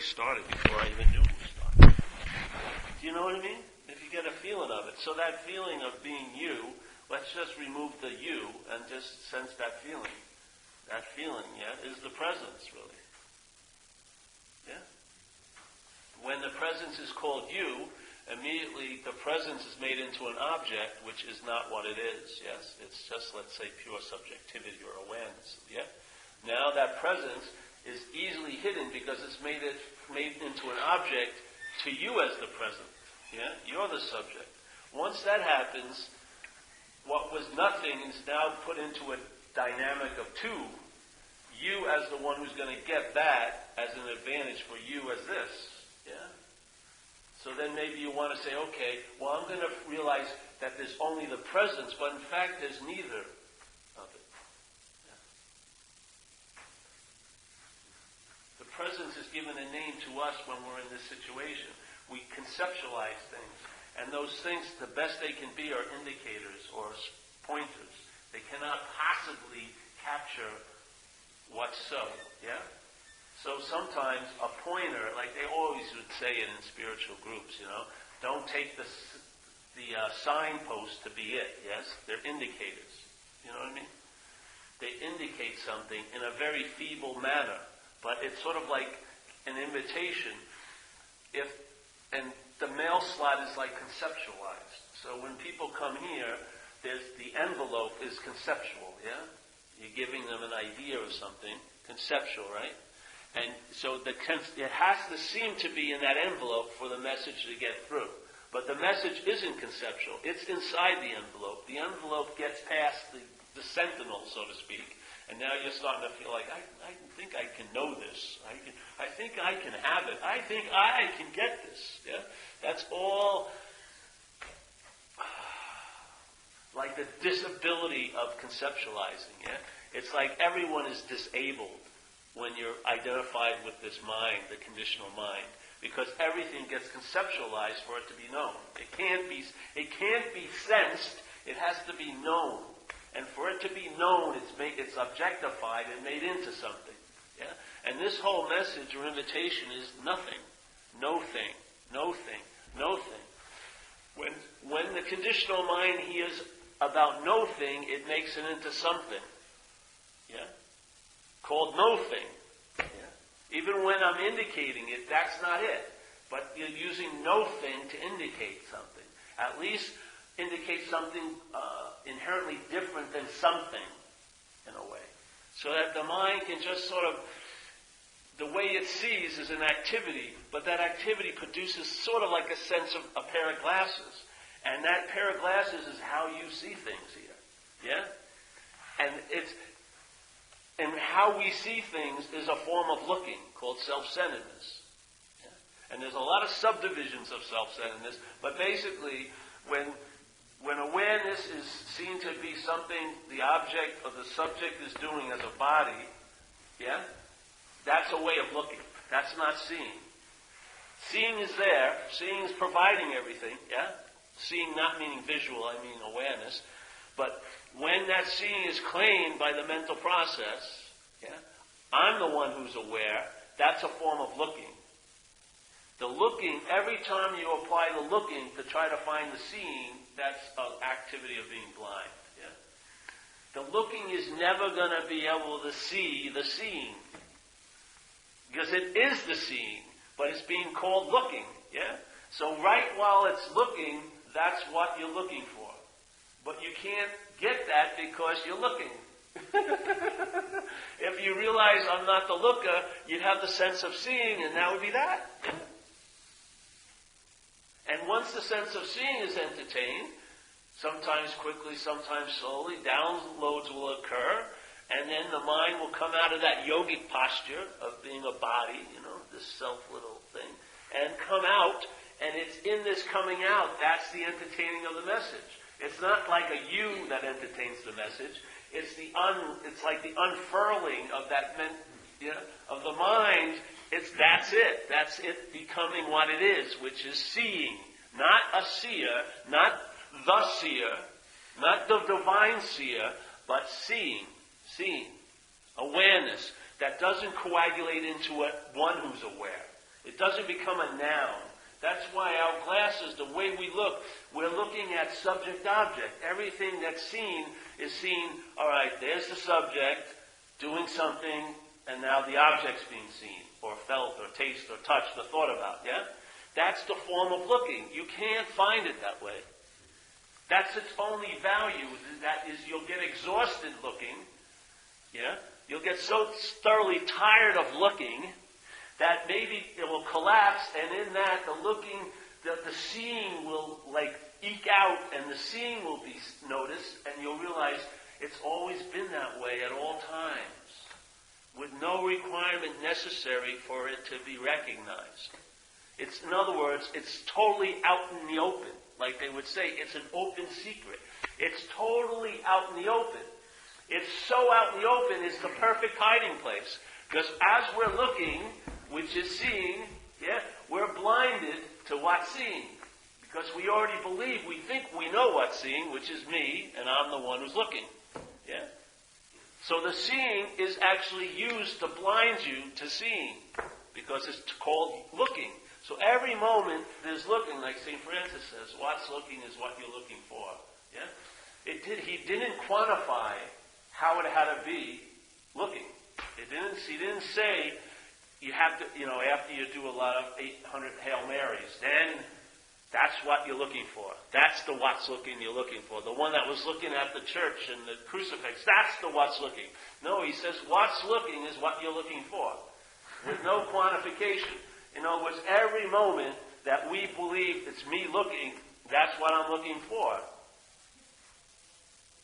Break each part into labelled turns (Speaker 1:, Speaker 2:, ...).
Speaker 1: started before I even knew who started. Do you know what I mean? If you get a feeling of it. So that feeling of being you, let's just remove the you and just sense that feeling. That feeling, is the presence, really. Yeah? When the presence is called you, immediately the presence is made into an object, which is not what it is, yes? It's just, let's say, pure subjectivity or awareness, yeah? Now that presence is easily hidden because it's made into an object to you as the present, yeah? You're the subject. Once that happens, what was nothing is now put into a dynamic of two. You as the one who's going to get that as an advantage for you as this, yeah? So then maybe you want to say, okay, well, I'm going to realize that there's only the presence, but in fact there's neither of it. Yeah. The presence is given a name to us when we're in this situation. We conceptualize things, and those things, the best they can be, are indicators or pointers. They cannot possibly capture what's so, yeah? So sometimes a pointer, like they always would say it in spiritual groups, don't take the signpost to be it, yes? They're indicators. You know what I mean? They indicate something in a very feeble manner, but it's sort of like an invitation. And the mail slot is like conceptualized. So when people come here, the envelope is conceptual, yeah? You're giving them an idea of something, conceptual, right? And so it has to seem to be in that envelope for the message to get through. But the message isn't conceptual. It's inside the envelope. The envelope gets past the sentinel, so to speak. And now you're starting to feel like, I think I can know this. I think I can have it. I think I can get this. Yeah? That's all like the disability of conceptualizing. Yeah? It's like everyone is disabled when you're identified with this mind, the conditional mind, because everything gets conceptualized for it to be known. It can't be sensed. It has to be known, and for it to be known, it's objectified and made into something. Yeah, and this whole message or invitation is nothing, no thing, no thing, no thing. When the conditional mind hears about no thing, it makes it into something. Yeah. Called no thing. Yeah. Even when I'm indicating it, that's not it. But you're using no thing to indicate something. At least indicate something inherently different than something, in a way. So that the mind can just sort of, the way it sees is an activity, but that activity produces sort of like a sense of a pair of glasses. And that pair of glasses is how you see things here. Yeah? And how we see things is a form of looking called self-centeredness. Yeah? And there's a lot of subdivisions of self-centeredness, but basically, when awareness is seen to be something the object or the subject is doing as a body, yeah, that's a way of looking. That's not seeing. Seeing is there. Seeing is providing everything, yeah? Seeing not meaning visual, I mean awareness. But when that seeing is claimed by the mental process, yeah, I'm the one who's aware, that's a form of looking. The looking, every time you apply the looking to try to find the seeing, that's an activity of being blind. Yeah? The looking is never going to be able to see the seeing. Because it is the seeing, but it's being called looking. Yeah? So right while it's looking, that's what you're looking for. But you can't get that because you're looking. If you realize I'm not the looker, you'd have the sense of seeing, and that would be that. And once the sense of seeing is entertained, sometimes quickly, sometimes slowly, downloads will occur, and then the mind will come out of that yogic posture of being a body, this self-little thing, and come out, and it's in this coming out, that's the entertaining of the message. It's not like a you that entertains the message. It's like the unfurling of that of the mind. That's it. That's it becoming what it is, which is seeing. Not a seer, not the seer, not the divine seer, but seeing. Seeing. Awareness that doesn't coagulate into one who's aware. It doesn't become a noun. That's why our glasses, the way we look, we're looking at subject-object. Everything that's seen is seen, all right, there's the subject doing something, and now the object's being seen, or felt, or tasted, or touched, or thought about, yeah? That's the form of looking. You can't find it that way. That's its only value. That is, you'll get exhausted looking, yeah? You'll get so thoroughly tired of looking that maybe it will collapse, and in that, the looking, the seeing will like eke out, and the seeing will be noticed, and you'll realize it's always been that way at all times, with no requirement necessary for it to be recognized. It's, in other words, it's totally out in the open. Like they would say, it's an open secret. It's totally out in the open. It's so out in the open, it's the perfect hiding place. Because as we're looking, which is seeing, yeah, we're blinded to what's seeing. Because we already believe, we think we know what's seeing, which is me, and I'm the one who's looking. Yeah? So the seeing is actually used to blind you to seeing, because it's called looking. So every moment there's looking, like St. Francis says, what's looking is what you're looking for. Yeah? He didn't quantify how it had to be looking. He didn't say you have to, after you do a lot of 800 Hail Marys, then that's what you're looking for. That's the what's looking you're looking for. The one that was looking at the church and the crucifix, that's the what's looking. No, he says what's looking is what you're looking for, with no quantification. In other words, every moment that we believe it's me looking, that's what I'm looking for.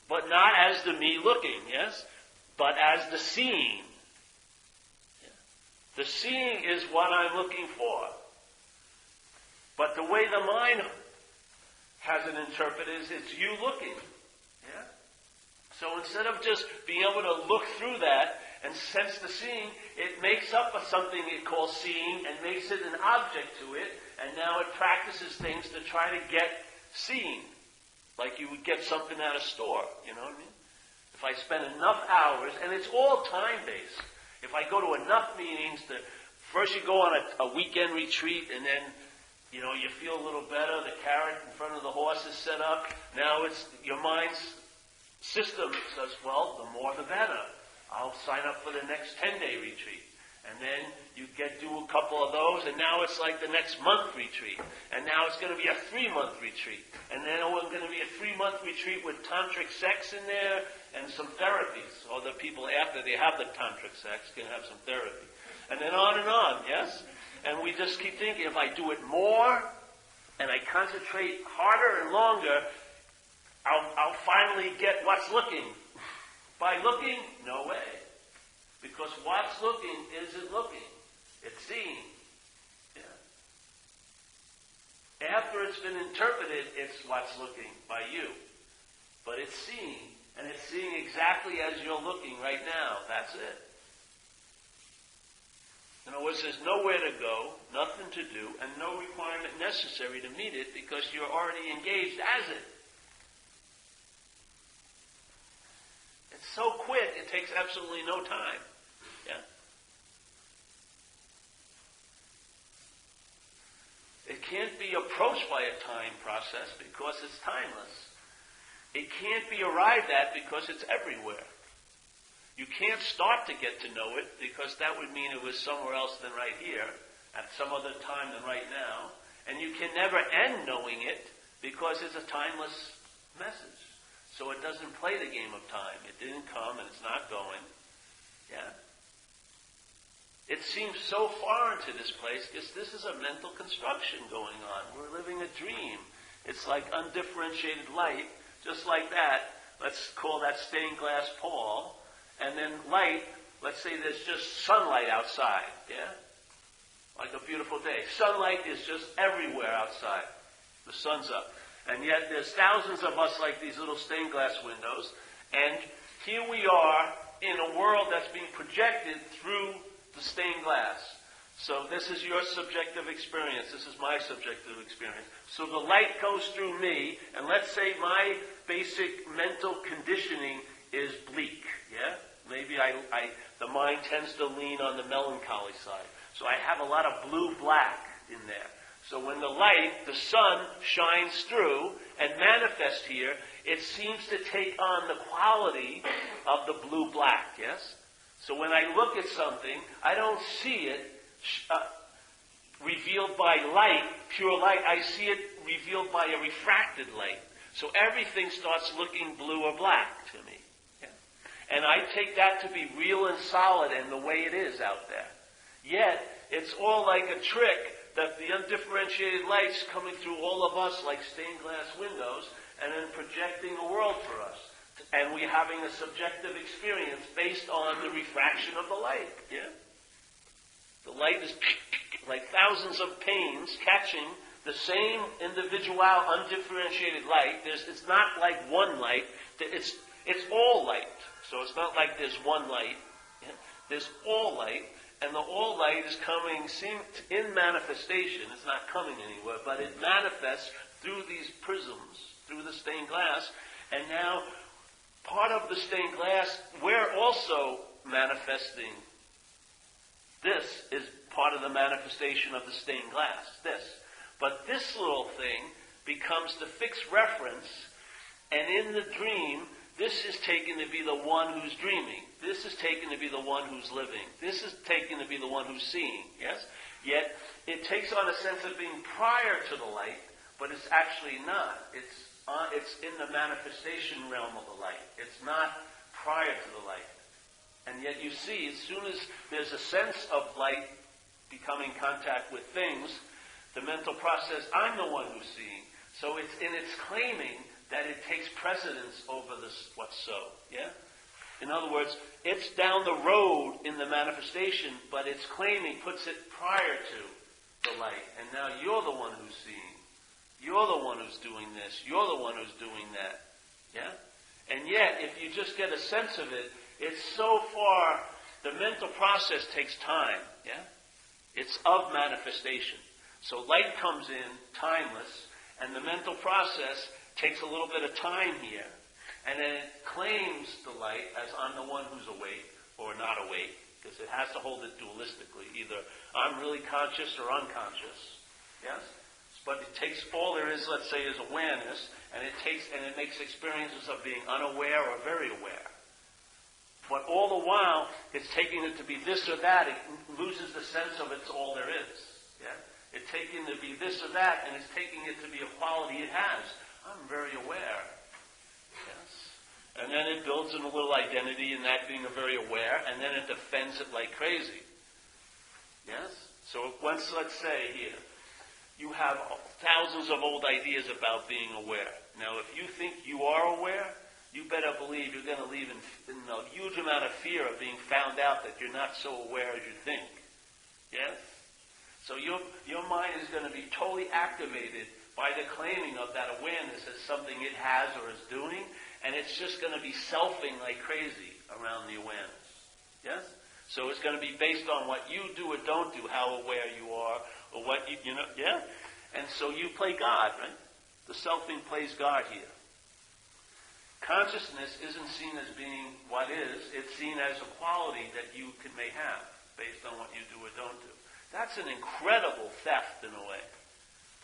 Speaker 1: But not as the me looking, yes? But as the seeing. The seeing is what I'm looking for. But the way the mind has it interpreted is it's you looking. Yeah? So instead of just being able to look through that and sense the seeing, it makes up of something it calls seeing and makes it an object to it, and now it practices things to try to get seeing. Like you would get something at a store, you know what I mean? If I spend enough hours, and it's all time-based. If I go to enough meetings, first you go on a weekend retreat, and then, you feel a little better. The carrot in front of the horse is set up. Now it's your mind's system says, well, the more the better. I'll sign up for the next 10-day retreat. And then you do a couple of those, and now it's like the next month retreat. And now it's going to be a 3-month retreat. And then it's going to be a 3-month retreat with tantric sex in there and some therapies. Or the people after they have the tantric sex can have some therapy. And then on, yes? And we just keep thinking, if I do it more, and I concentrate harder and longer, I'll finally get what's looking. By looking, no way. Because what's looking isn't looking. It's seeing. Yeah. After it's been interpreted, it's what's looking by you. But it's seeing. And it's seeing exactly as you're looking right now. That's it. In other words, there's nowhere to go, nothing to do, and no requirement necessary to meet it because you're already engaged as it. It's so quick, it takes absolutely no time. Yeah? It can't be approached by a time process because it's timeless. It can't be arrived at because it's everywhere. You can't start to get to know it because that would mean it was somewhere else than right here, at some other time than right now. And you can never end knowing it because it's a timeless message. So it doesn't play the game of time. It didn't come and it's not going. Yeah? It seems so foreign to this place because this is a mental construction going on. We're living a dream. It's like undifferentiated light, just like that. Let's call that stained glass Paul. And then light, let's say there's just sunlight outside, yeah? Like a beautiful day. Sunlight is just everywhere outside. The sun's up. And yet there's thousands of us like these little stained glass windows. And here we are in a world that's being projected through the stained glass. So this is your subjective experience. This is my subjective experience. So the light goes through me, and let's say my basic mental conditioning is bleak, yeah? Maybe the mind tends to lean on the melancholy side. So I have a lot of blue-black in there. So when the light, the sun, shines through and manifests here, it seems to take on the quality of the blue-black, yes? So when I look at something, I don't see it revealed by light, pure light. I see it revealed by a refracted light. So everything starts looking blue or black to me. Yeah? And I take that to be real and solid and the way it is out there. Yet, it's all like a trick that the undifferentiated light's coming through all of us like stained glass windows and then projecting the world for us. And we're having a subjective experience based on the refraction of the light. Yeah? The light is like thousands of panes catching the same individual, undifferentiated light. It's not like one light. It's all light. So it's not like there's one light. Yeah? There's all light. And the all light is coming in manifestation. It's not coming anywhere, but it manifests through these prisms, through the stained glass. And now, part of the stained glass, we're also manifesting. This is part of the manifestation of the stained glass, this. But this little thing becomes the fixed reference, and in the dream, this is taken to be the one who's dreaming. This is taken to be the one who's living. This is taken to be the one who's seeing, yes? Yet, it takes on a sense of being prior to the light, but it's actually not. It's in the manifestation realm of the light. It's not prior to the light. And yet you see, as soon as there's a sense of light becoming contact with things, the mental process, I'm the one who's seeing. So it's in its claiming that it takes precedence over this what's so. Yeah? In other words, it's down the road in the manifestation, but its claiming puts it prior to the light. And now you're the one who's seeing. You're the one who's doing this. You're the one who's doing that. Yeah? And yet, if you just get a sense of it, it's so far, the mental process takes time. Yeah? It's of manifestation. So light comes in, timeless, and the mental process takes a little bit of time here. And then it claims the light as I'm the one who's awake or not awake, because it has to hold it dualistically. Either I'm really conscious or unconscious. Yes? But it takes all there is, let's say, is awareness, and it makes experiences of being unaware or very aware. But all the while, it's taking it to be this or that. It loses the sense of it's all there is. Yeah? It's taking it to be this or that, and it's taking it to be a quality it has. I'm very aware. Yes? And then it builds in a little identity in that being a very aware, and then it defends it like crazy. Yes? So once, let's say here, you have thousands of old ideas about being aware. Now, if you think you are aware, you better believe you're going to live in a huge amount of fear of being found out that you're not so aware as you think. Yes? So your mind is going to be totally activated by the claiming of that awareness as something it has or is doing, and it's just going to be selfing like crazy around the awareness. Yes? So it's going to be based on what you do or don't do, how aware you are, or what you know, yeah? And so you play God, right? The selfing plays God here. Consciousness isn't seen as being what is, it's seen as a quality that you may have based on what you do or don't do. That's an incredible theft in a way.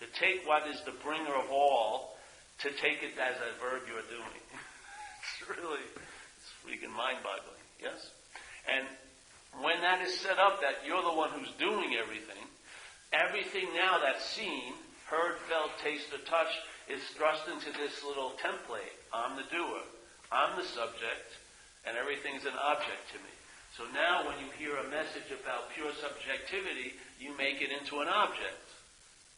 Speaker 1: To take what is the bringer of all, to take it as a verb you're doing. It's freaking mind-boggling, yes? And when that is set up that you're the one who's doing everything now that's seen, heard, felt, tasted, touched, is thrust into this little template. I'm the doer. I'm the subject, and everything's an object to me. So now when you hear a message about pure subjectivity, you make it into an object.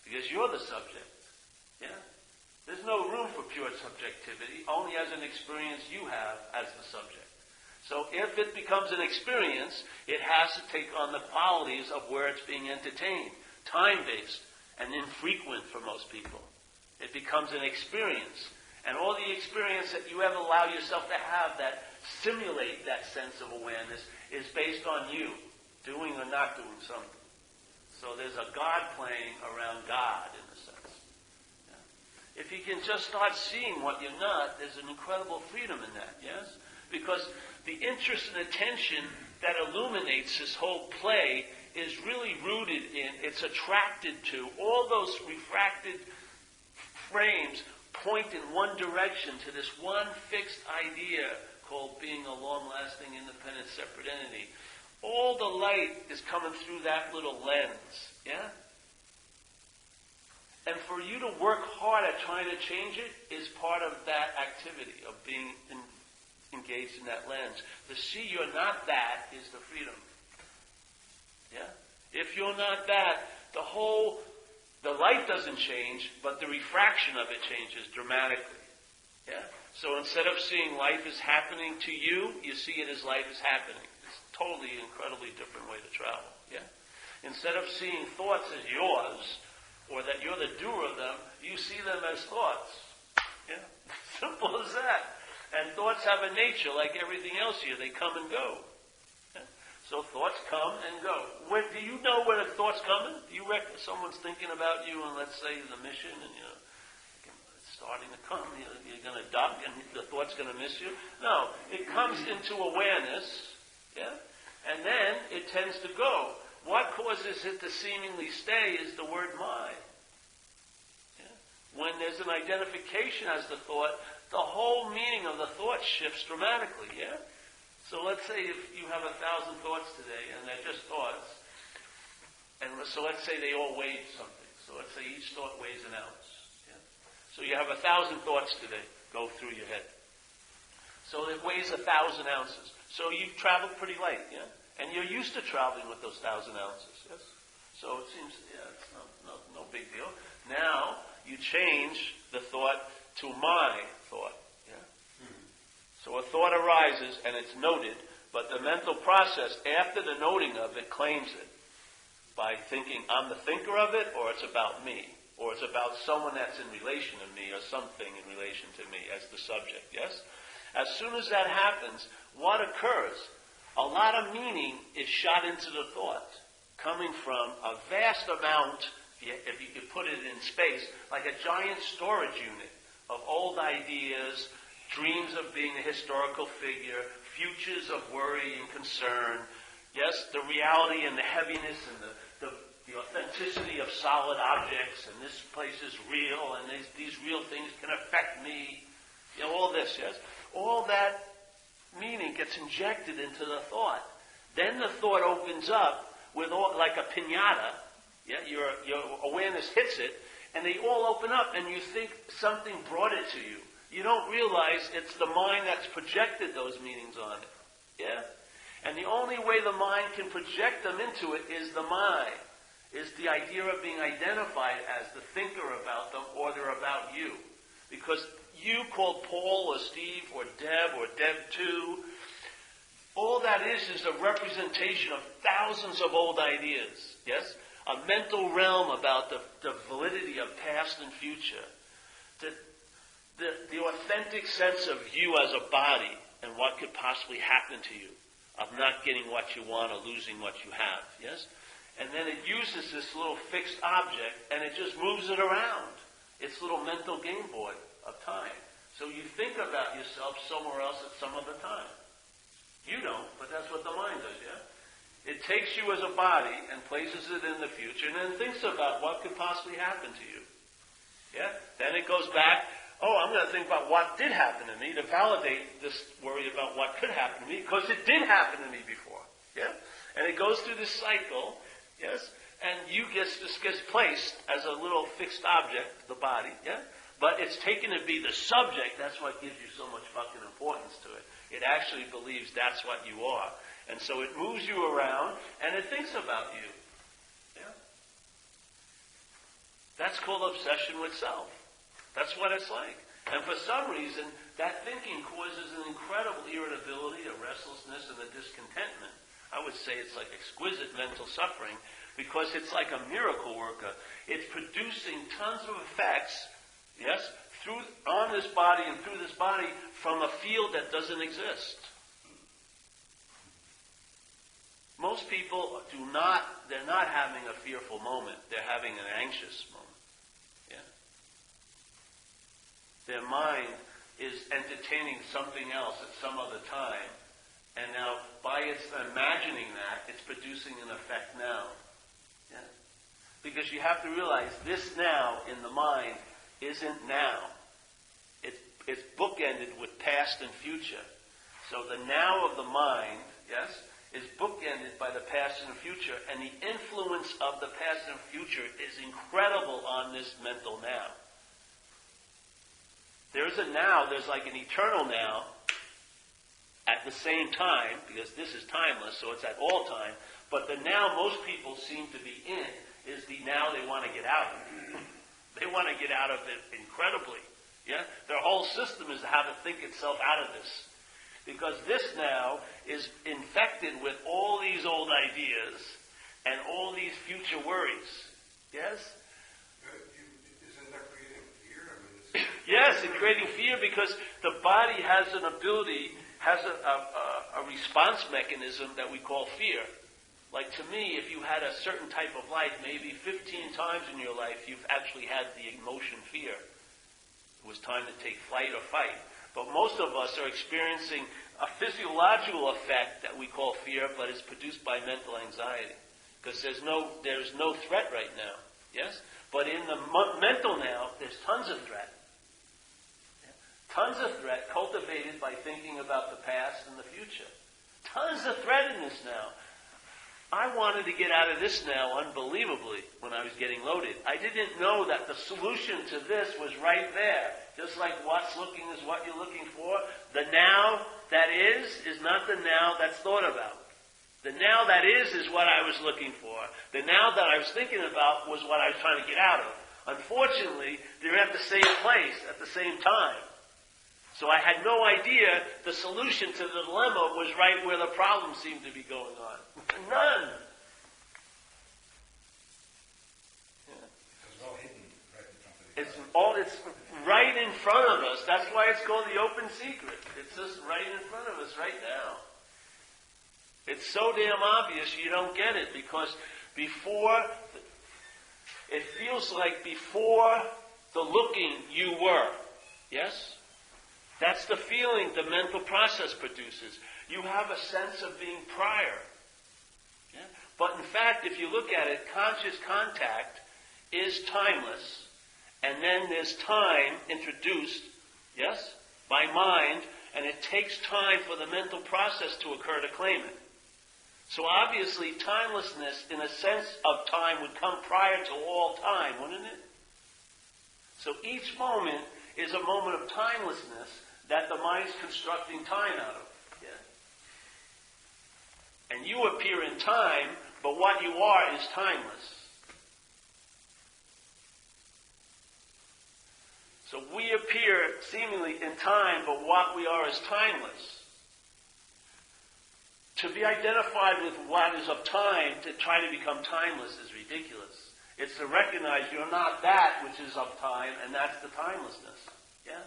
Speaker 1: Because you're the subject. Yeah? There's no room for pure subjectivity, only as an experience you have as the subject. So if it becomes an experience, it has to take on the qualities of where it's being entertained. Time-based and infrequent for most people. It becomes an experience. And all the experience that you ever allow yourself to have that simulate that sense of awareness is based on you doing or not doing something. So there's a God playing around God in a sense. Yeah. If you can just start seeing what you're not, there's an incredible freedom in that, yes? Because the interest and attention that illuminates this whole play is really rooted in, it's attracted to, all those refracted frames point in one direction to this one fixed idea called being a long-lasting, independent, separate entity. All the light is coming through that little lens, yeah? And for you to work hard at trying to change it is part of that activity of being engaged in that lens. To see you're not that is the freedom. Yeah? If you're not that, the light doesn't change, but the refraction of it changes dramatically. Yeah? So instead of seeing life as happening to you, you see it as life is happening. It's totally, incredibly different way to travel. Yeah? Instead of seeing thoughts as yours, or that you're the doer of them, you see them as thoughts. Yeah? Simple as that. And thoughts have a nature like everything else here. They come and go. Yeah? So thoughts come and go. Do you know where the thoughts coming? Do you reckon someone's thinking about you and let's say the mission and it's starting to come, you're going to duck and the thought's going to miss you? No. It comes into awareness, yeah? And then it tends to go. What causes it to seemingly stay is the word mind. Yeah? When there's an identification as the thought, the whole meaning of the thought shifts dramatically, yeah? So let's say if you have 1,000 thoughts today, and they're just thoughts, and so let's say they all weigh something. So let's say each thought weighs an ounce. Yeah? So you have 1,000 thoughts today go through your head. So it weighs 1,000 ounces. So you've traveled pretty light, yeah? And you're used to traveling with those 1,000 ounces, yes? So it seems, it's no big deal. Now, you change the thought to my thought, yeah? Mm-hmm. So a thought arises, and it's noted, but the mental process, after the noting of it, claims it by thinking, I'm the thinker of it, or it's about me, or it's about someone that's in relation to me, or something in relation to me as the subject, yes? As soon as that happens, what occurs? A lot of meaning is shot into the thought, coming from a vast amount, if you could put it in space, like a giant storage unit of old ideas, dreams of being a historical figure, futures of worry and concern, yes, the reality and the heaviness and the authenticity of solid objects, and this place is real, and these real things can affect me, all this, yes? All that meaning gets injected into the thought. Then the thought opens up with like a piñata. Yeah, your awareness hits it, and they all open up, and you think something brought it to you. You don't realize it's the mind that's projected those meanings on it. Yeah? And the only way the mind can project them into it is the mind, is the idea of being identified as the thinker about them, or they're about you. Because you called Paul or Steve or Deb 2, all that is a representation of thousands of old ideas, yes? A mental realm about the validity of past and future. The authentic sense of you as a body and what could possibly happen to you, of not getting what you want or losing what you have, yes? And then it uses this little fixed object and it just moves it around. Its little mental Game Boy of time. So you think about yourself somewhere else at some other time. You don't, but that's what the mind does, yeah? It takes you as a body and places it in the future and then thinks about what could possibly happen to you. Yeah? Then it goes back, I'm going to think about what did happen to me to validate this worry about what could happen to me because it did happen to me before. Yeah? And it goes through this cycle, yes? And this gets placed as a little fixed object, the body, yeah? But it's taken to be the subject. That's what gives you so much fucking importance to it. It actually believes that's what you are. And so it moves you around, and it thinks about you. Yeah? That's called obsession with self. That's what it's like. And for some reason, that thinking causes an incredible irritability, a restlessness, and a discontentment. I would say it's like exquisite mental suffering, because it's like a miracle worker. It's producing tons of effects, yes, on this body and through this body from a field that doesn't exist. Most people they're not having a fearful moment. They're having an anxious moment. Yeah. Their mind is entertaining something else at some other time, And now, by its imagining that, it's producing an effect now. Yeah? Because you have to realize this now in the mind isn't now. It's bookended with past and future. So the now of the mind, yes, is bookended by the past and future, and the influence of the past and future is incredible on this mental now. There is a now, there's like an eternal now at the same time, because this is timeless, so it's at all time, but the now most people seem to be in is the now they want to get out of. They want to get out of it incredibly. Yeah? Their whole system is how to think itself out of this. Because this now is infected with all these old ideas and all these future worries. Yes?
Speaker 2: Isn't that creating fear?
Speaker 1: Yes, it's creating fear because the body has an ability, has a response mechanism that we call fear. Like to me, if you had a certain type of life, maybe 15 times in your life, you've actually had the emotion fear. It was time to take flight or fight. But most of us are experiencing a physiological effect that we call fear, but it's produced by mental anxiety. Because there's no threat right now. Yes? But in the mental now, there's tons of threat. Yeah? Tons of threat cultivated by thinking about the past and the future. Tons of threat in this now. I wanted to get out of this now unbelievably when I was getting loaded. I didn't know that the solution to this was right there. Just like what's looking is what you're looking for. The now that is not the now that's thought about. The now that is what I was looking for. The now that I was thinking about was what I was trying to get out of. Unfortunately, they're at the same place at the same time. So I had no idea the solution to the dilemma was right where the problem seemed to be going on. None. Yeah.
Speaker 2: It's all hidden right in front of you.
Speaker 1: It's right in front of us. That's why it's called the open secret. It's just right in front of us right now. It's so damn obvious you don't get it because it feels like before the looking you were. Yes? That's the feeling the mental process produces. You have a sense of being prior. Yeah? But in fact, if you look at it, conscious contact is timeless. And then there's time introduced, yes, by mind, and it takes time for the mental process to occur to claim it. So obviously, timelessness, in a sense of time, would come prior to all time, wouldn't it? So each moment is a moment of timelessness that the mind's constructing time out of. Yeah? And you appear in time, but what you are is timeless. So we appear seemingly in time, but what we are is timeless. To be identified with what is of time, to try to become timeless is ridiculous. It's to recognize you're not that which is of time, and that's the timelessness. Yeah?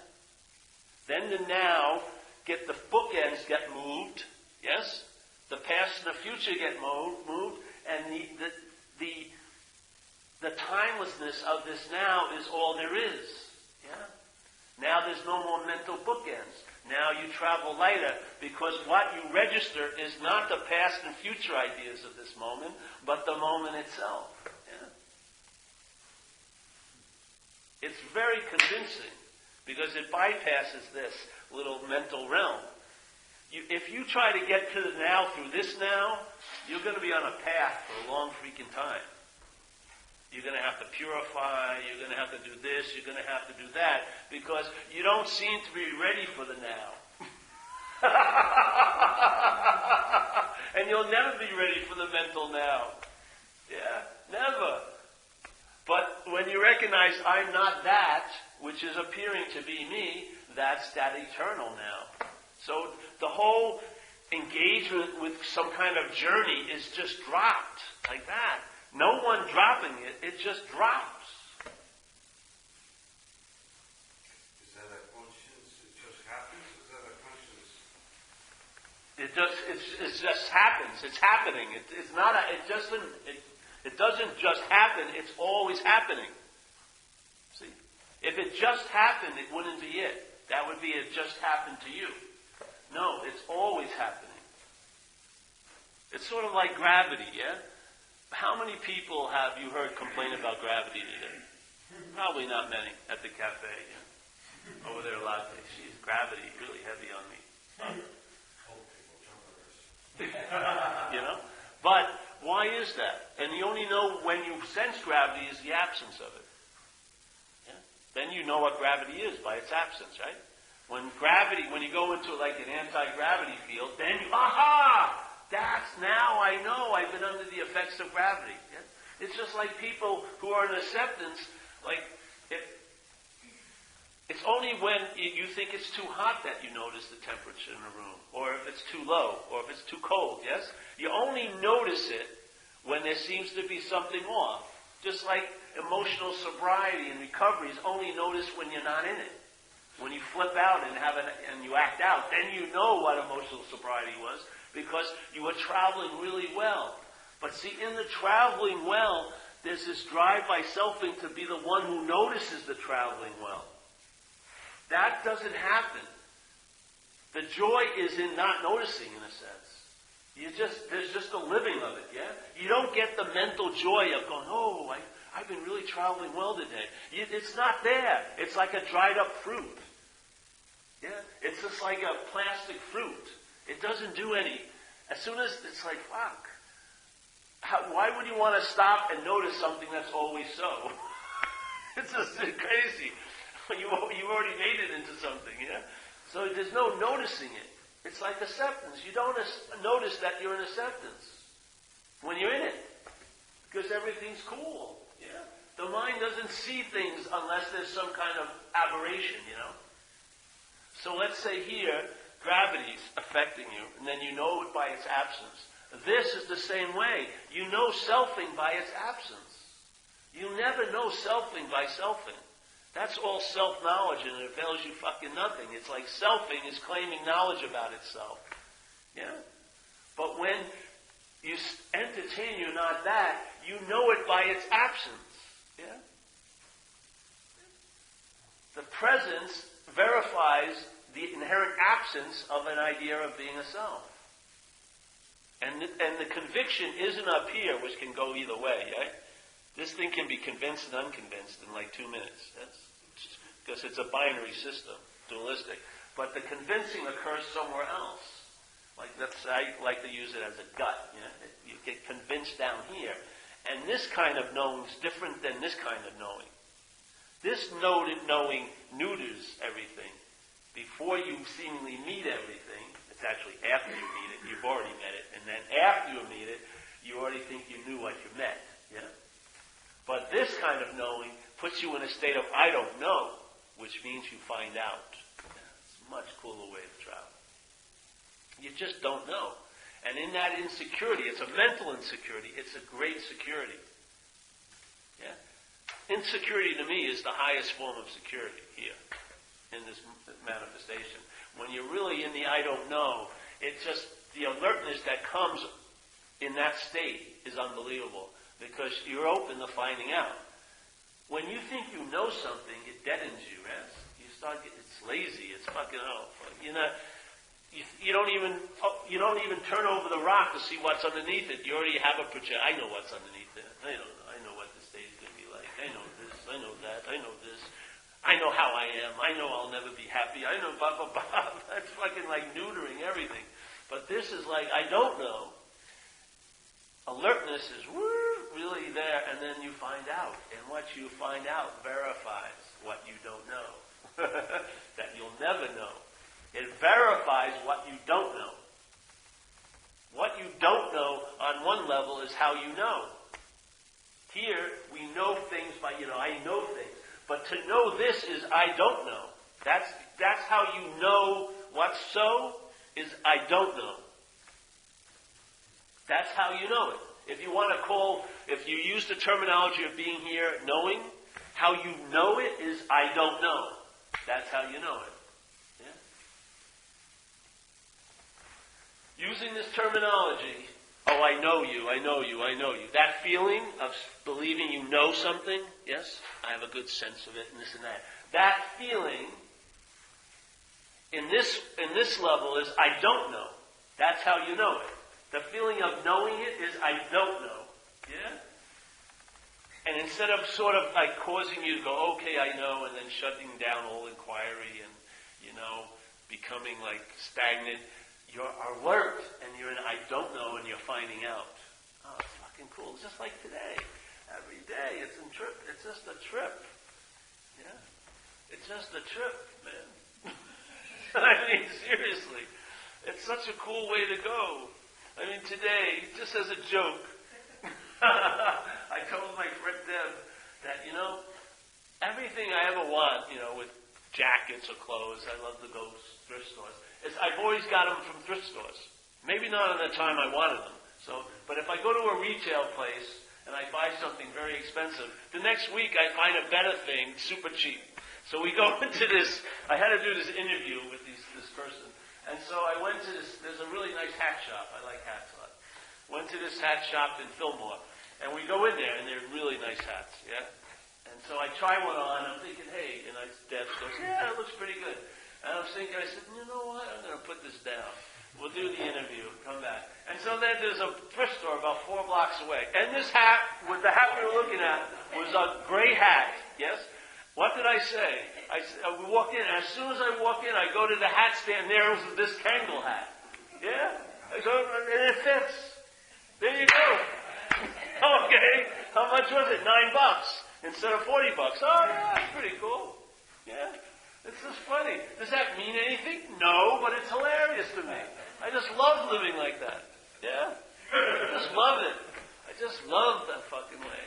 Speaker 1: Then the now, the bookends get moved, yes? The past and the future get moved, and the timelessness of this now is all there is. Yeah? Now there's no more mental bookends. Now you travel lighter, because what you register is not the past and future ideas of this moment, but the moment itself. Yeah? It's very convincing. Because it bypasses this little mental realm. If you try to get to the now through this now, you're going to be on a path for a long freaking time. You're going to have to purify, you're going to have to do this, you're going to have to do that, because you don't seem to be ready for the now. And you'll never be ready for the mental now. Yeah, never. But when you recognize I'm not that, which is appearing to be me, that's that eternal now. So the whole engagement with some kind of journey is just dropped like that. No one dropping it, it just drops.
Speaker 2: Is that a conscience? It just happens? Is that a conscience?
Speaker 1: It just happens. It's happening. It's not. It doesn't just happen. It's always happening. See, if it just happened, it wouldn't be it. That would be it just happened to you. No, it's always happening. It's sort of like gravity, yeah? How many people have you heard complain about gravity today? Probably not many at the cafe, yeah? Over there, latte. Geez, gravity really heavy on me. You know? But why is that? And you only know when you sense gravity is the absence of it. Yeah? Then you know what gravity is by its absence, right? When you go into like an anti-gravity field, then you, aha! That's now I know I've been under the effects of gravity. Yeah? It's just like people who are in acceptance, like, it's only when you think it's too hot that you notice the temperature in the room, or if it's too low, or if it's too cold, yes? You only notice it when there seems to be something off. Just like emotional sobriety and recovery is only noticed when you're not in it. When you flip out and you act out, then you know what emotional sobriety was, because you were traveling really well. But see, in the traveling well, there's this drive by selfing to be the one who notices the traveling well. That doesn't happen. The joy is in not noticing, in a sense. There's just a living of it, yeah? You don't get the mental joy of going, oh, I've been really traveling well today. It's not there. It's like a dried up fruit. Yeah? It's just like a plastic fruit. It doesn't do any. As soon as it's like, fuck. Why would you want to stop and notice something that's always so? It's just crazy. You've already made it into something, yeah? So there's no noticing it. It's like acceptance. You don't notice that you're in acceptance when you're in it, because everything's cool, yeah? The mind doesn't see things unless there's some kind of aberration, you know? So let's say here, gravity's affecting you, and then you know it by its absence. This is the same way. You know selfing by its absence. You never know selfing by selfing. That's all self-knowledge, and it avails you fucking nothing. It's like selfing is claiming knowledge about itself. Yeah? But when you entertain you're not that, you know it by its absence. Yeah? The presence verifies the inherent absence of an idea of being a self. And the conviction isn't up here, which can go either way, yeah? This thing can be convinced and unconvinced in like 2 minutes. Because it's a binary system, dualistic. But the convincing occurs somewhere else. I like to use it as a gut. You get convinced down here. And this kind of knowing is different than this kind of knowing. This knowing neuters everything. Before you seemingly meet everything, it's actually after you meet it. You've already met it. And then after you meet it, you already think you knew what you met. Yeah? But this kind of knowing puts you in a state of I don't know, which means you find out. It's a much cooler way to travel. You just don't know. And in that insecurity, it's a mental insecurity, it's a great security. Yeah? Insecurity to me is the highest form of security here in this manifestation. When you're really in the I don't know, it's just the alertness that comes in that state is unbelievable. Because you're open to finding out. When you think you know something, it deadens you, right? It's lazy, it's fucking, you don't even turn over the rock to see what's underneath it. You already have a projection. I know what's underneath it. I know what this day is going to be like. I know this, I know that, I know this. I know how I am. I know I'll never be happy. I know blah, blah, blah. That's fucking like neutering everything. But this is like, I don't know. Alertness is really there, and then you find out. And what you find out verifies what you don't know. That you'll never know. It verifies what you don't know. What you don't know on one level is how you know. Here, we know things by, I know things. But to know this is I don't know. That's how you know what's so, is I don't know. That's how you know it. If you use the terminology of being here, knowing, how you know it is I don't know. That's how you know it. Yeah? Using this terminology, I know you, I know you, I know you. That feeling of believing you know something, yes, I have a good sense of it, and this and that. That feeling in this level is I don't know. That's how you know it. The feeling of knowing it is I don't know. Yeah? And instead of sort of like causing you to go, okay, I know, and then shutting down all inquiry and, becoming like stagnant, you're alert and you're in I don't know and you're finding out. Oh, it's fucking cool. It's just like today. Every day it's just a trip. Yeah? It's just a trip, man. I mean, seriously. It's such a cool way to go. I mean, today, just as a joke, I told my friend Deb that, everything I ever want, with jackets or clothes, I love to go thrift stores, I've always got them from thrift stores. Maybe not at the time I wanted them. But if I go to a retail place and I buy something very expensive, the next week I find a better thing, super cheap. So we go into this, I had to do this interview with this person. And so I went to there's a really nice hat shop. I like hats a lot. Went to this hat shop in Fillmore. And we go in there and they're really nice hats, yeah? And so I try one on, I'm thinking, hey, and Deb goes, yeah, it looks pretty good. And I was thinking, I said, you know what, I'm going to put this down. We'll do the interview, come back. And so then there's a thrift store about 4 blocks away. And this hat, with the hat we were looking at, was a gray hat, yes? What did I say? We walk in, and as soon as I walk in, I go to the hat stand, there was this Kangol hat. Yeah? I go, and it fits. There you go. Okay. How much was it? $9 instead of $40. Oh, yeah, that's pretty cool. Yeah? It's just funny. Does that mean anything? No, but it's hilarious to me. I just love living like that. Yeah? I just love it. I just love that fucking way.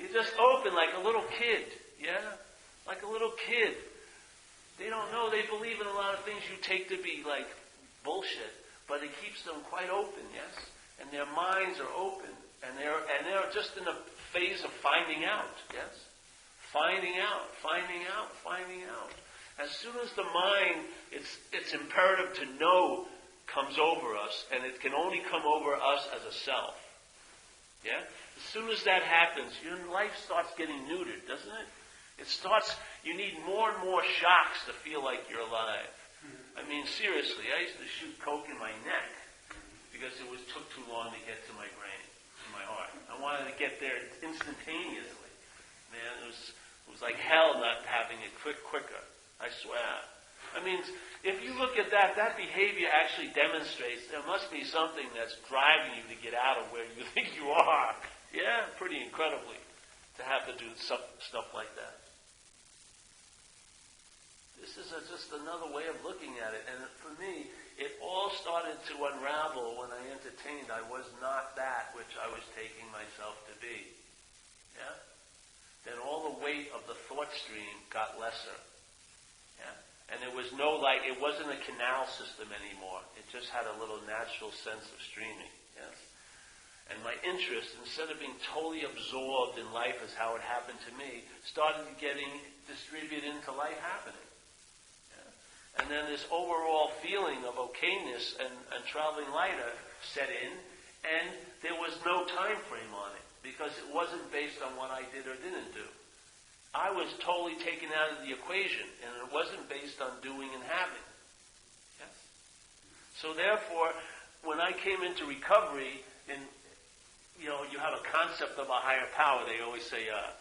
Speaker 1: You just open like a little kid. Yeah? Like a little kid. They don't know. They believe in a lot of things you take to be like bullshit. But it keeps them quite open, yes? And their minds are open. And they're just in a phase of finding out, yes? Finding out. As soon as the mind, it's imperative to know comes over us, and it can only come over us as a self. Yeah? As soon as that happens, your life starts getting neutered, doesn't it? You need more and more shocks to feel like you're alive. I mean, seriously, I used to shoot coke in my neck because it took too long to get to my brain, to my heart. I wanted to get there instantaneously. Man, it was like hell not having it quicker. I swear. I mean, if you look at that behavior actually demonstrates there must be something that's driving you to get out of where you think you are. Yeah, pretty incredibly, to have to do stuff like that. This is just another way of looking at it. And for me, it all started to unravel when I entertained I was not that which I was taking myself to be. Yeah? Then all the weight of the thought stream got lesser. Yeah? And there was no it wasn't a canal system anymore. It just had a little natural sense of streaming. Yes? And my interest, instead of being totally absorbed in life as how it happened to me, started getting distributed into life happening. Yeah? And then this overall feeling of okayness and traveling lighter set in, and there was no time frame on it, because it wasn't based on what I did or didn't do. I was totally taken out of the equation, and it wasn't based on doing and having. Yes? So therefore, when I came into recovery, and you have a concept of a higher power. They always say a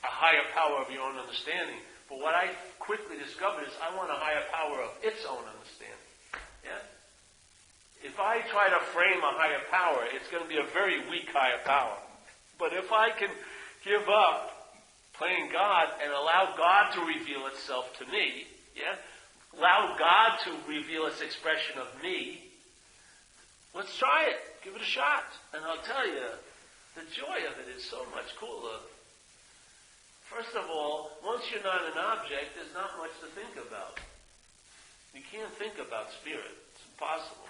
Speaker 1: higher power of your own understanding. But what I quickly discovered is I want a higher power of its own understanding. Yeah? If I try to frame a higher power, it's going to be a very weak higher power. But if I can give up playing God and allow God to reveal itself to me, yeah? Allow God to reveal its expression of me, let's try it. Give it a shot. And I'll tell you, the joy of it is so much cooler. First of all, once you're not an object, there's not much to think about. You can't think about spirit. It's impossible.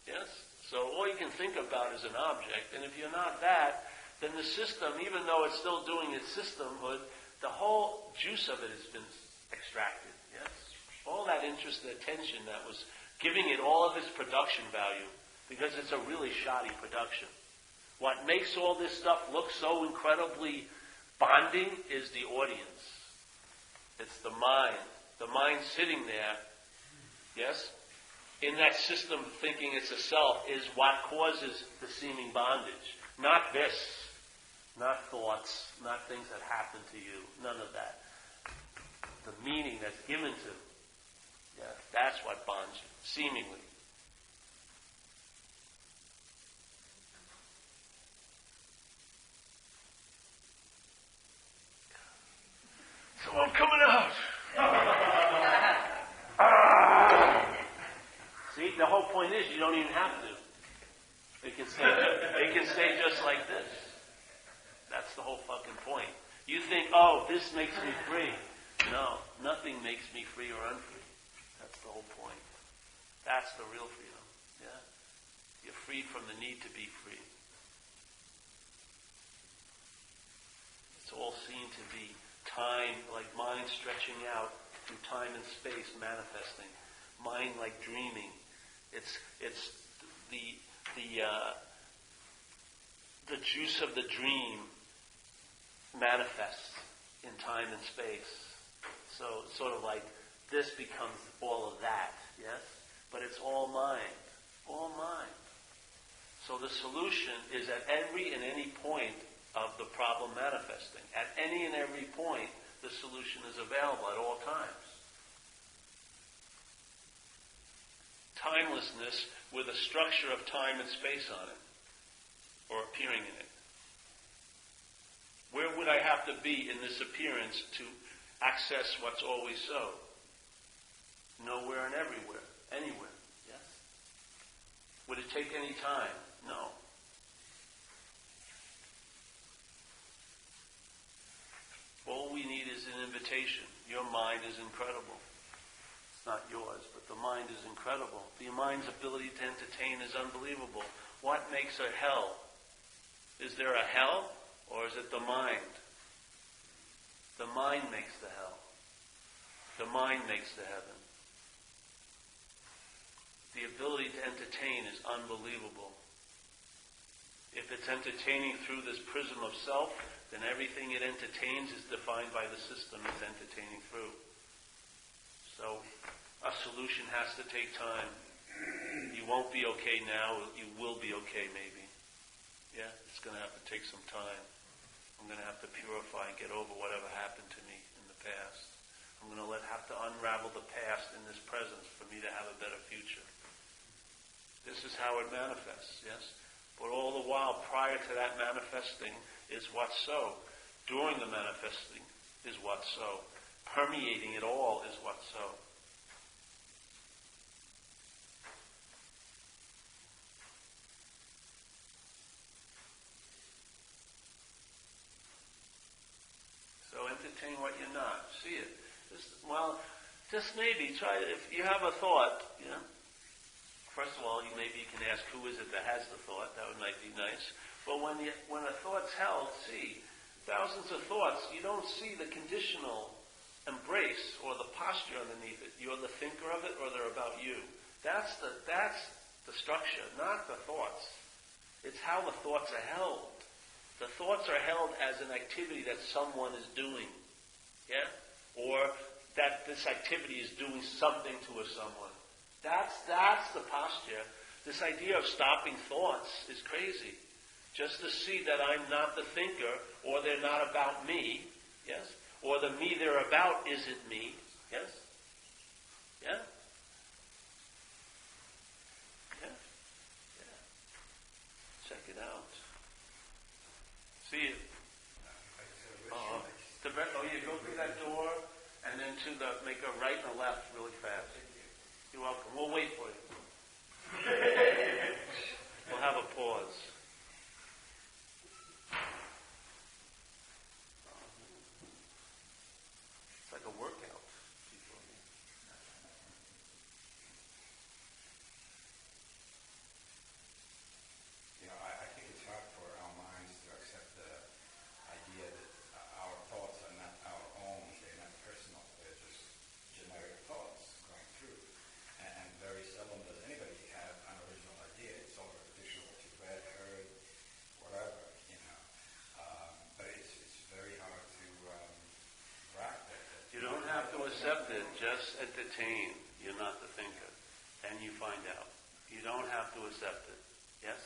Speaker 1: Yes? So all you can think about is an object. And if you're not that, then the system, even though it's still doing its systemhood, the whole juice of it has been extracted. Yes? All that interest and attention that was giving it all of its production value, because it's a really shoddy production. What makes all this stuff look so incredibly bonding is the audience. It's the mind. The mind sitting there. Yes? in that system of thinking it's a self is what causes the seeming bondage. Not this, not thoughts, not things that happen to you, none of that. The meaning that's given to, that's what bonds you, seemingly. So I'm coming out. See, the whole point is you don't even have to. It can stay just like this. That's the whole fucking point. You think, oh, this makes me free. No, nothing makes me free or unfree. That's the whole point. That's the real freedom. Yeah? You're free from the need to be free. It's all seen to be time, like mind stretching out through time and space, manifesting. Mind like dreaming. It's the juice of the dream manifests in time and space. So it's sort of like this becomes all of that, yes? But it's all mind. All mind. So the solution is at every and any point of the problem manifesting. At any and every point, the solution is available at all times. Timelessness with a structure of time and space on it, or appearing in it. Where would I have to be in this appearance to access what's always so? Nowhere and everywhere. Anywhere. Yes? Would it take any time? No. All we need is an invitation. Your mind is incredible. It's not yours, but the mind is incredible. The mind's ability to entertain is unbelievable. What makes a hell? Is there a hell, or is it the mind? The mind makes the hell. The mind makes the heaven. The ability to entertain is unbelievable. If it's entertaining through this prism of self, then everything it entertains is defined by the system it's entertaining through. So, a solution has to take time. You won't be okay now, you will be okay maybe. Yeah, it's going to have to take some time. I'm going to have to purify and get over whatever happened to me in the past. I'm going to have to unravel the past in this presence for me to have a better future. This is how it manifests, yes? But all the while, prior to that manifesting is what's so. During the manifesting is what's so. Permeating it all is what's so. So entertain what you're not. See it. Just maybe try it. If you have a thought, first of all, maybe you can ask who is it that has the thought. That might be nice. But when a thought's held, see, thousands of thoughts, you don't see the conditional embrace or the posture underneath it. You're the thinker of it, or they're about you. That's the structure, not the thoughts. It's how the thoughts are held. The thoughts are held as an activity that someone is doing, yeah, or that this activity is doing something to a someone. That's the posture. This idea of stopping thoughts is crazy. Just to see that I'm not the thinker, or they're not about me, yes? Or the me they're about isn't me, yes? Yeah? Yeah? Yeah. Check it out. See it. Go through that door, and then make a right and a left really fast. You're welcome. We'll wait for you. We'll have a pause. It's like a workout.
Speaker 3: I think it's hard for our minds to accept the idea that our thoughts are not our own. They're not personal. They're just generic thoughts going through. And very seldom does anybody have an original idea. It's all repetition of what you've read, heard, whatever, but it's very hard to grasp that.
Speaker 1: You don't have to accept it. Just entertain. You're not the thinker. and you find out. You don't have to accept it. Yes?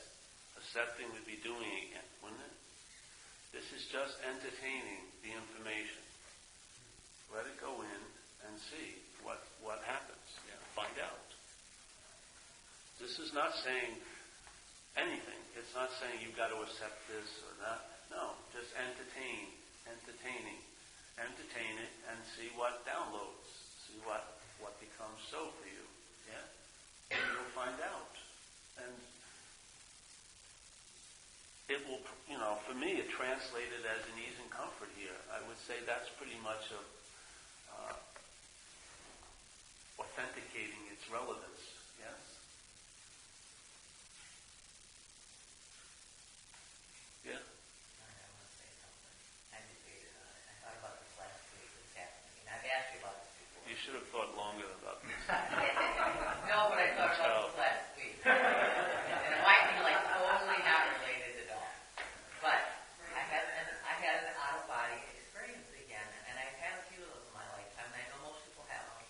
Speaker 1: Accepting would be doing it again, wouldn't it? This is just entertaining the information. Let it go in and see what happens. Yeah, find out. This is not saying anything. It's not saying you've got to accept this or not. No, just entertain it and see what downloads. See what becomes so for you. Yeah? And you'll find out. And it will, for me, it translated as an ease and comfort here. I would say that's pretty much authenticating its relevance. Yes? Yeah?
Speaker 4: I want to say something. I debated on it. I thought about this last week. What's happening? And I've asked you about this before.
Speaker 1: You should have thought longer about this.
Speaker 4: No, but I thought about this last week. And it might be like totally not related at all. But I had an out-of-body experience again, and I've had a few of those in my lifetime. And I know most people have them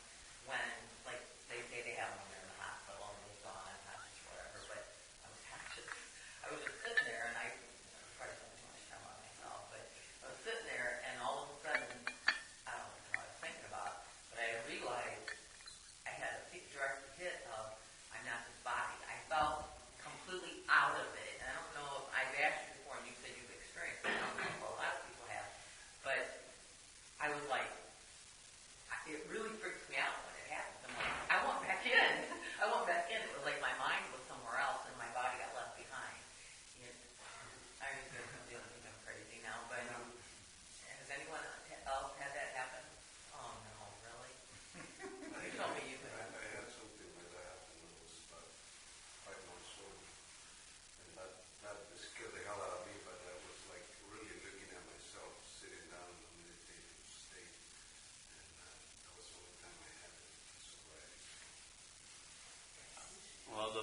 Speaker 4: when, like, they say they have them when they're in the hospital and they've gone unconscious or whatever. But I was just sitting there, and I probably spent too much time on myself, but I was sitting there, and all of a sudden, I don't know what I was thinking about, but I realized I had a direct hit of, I'm not this body. I felt completely out of it. And I don't know if I've asked you before, and you said you've experienced it. I don't know if a lot of people have. But I was like, it really freaks me out when it happens. I'm like, I went back in. I went back in. It was like my mind was somewhere else, and my body got left behind. I mean, I think I'm crazy now, but has anyone else had that happen? Oh, no, really? You told me you could.
Speaker 2: I had something like that happen when I was about 5 months old. And that scared the hell out of me, but I was like really looking at myself, sitting down in a meditative state. And that was the only time I had it. Sobriety.
Speaker 1: Well,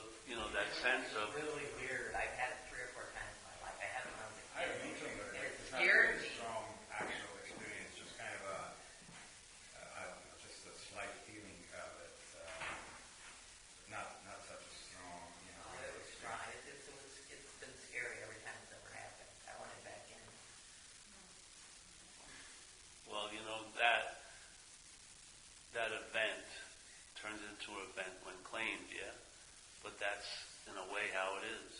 Speaker 1: that sense of,
Speaker 4: Really weird. I've had it 3 or 4 times in my life. I haven't known it.
Speaker 3: I have an inkling, but
Speaker 4: And it
Speaker 3: it's not a
Speaker 4: scared
Speaker 3: very
Speaker 4: me.
Speaker 3: strong actual experience, just kind of I don't know, just a slight feeling of it. Not such a strong,
Speaker 4: Oh, it was strong. It's been scary every time it's ever happened. I wanted back in.
Speaker 1: well, that event turns into an event when claimed, yeah? But that's, in a way, how it is.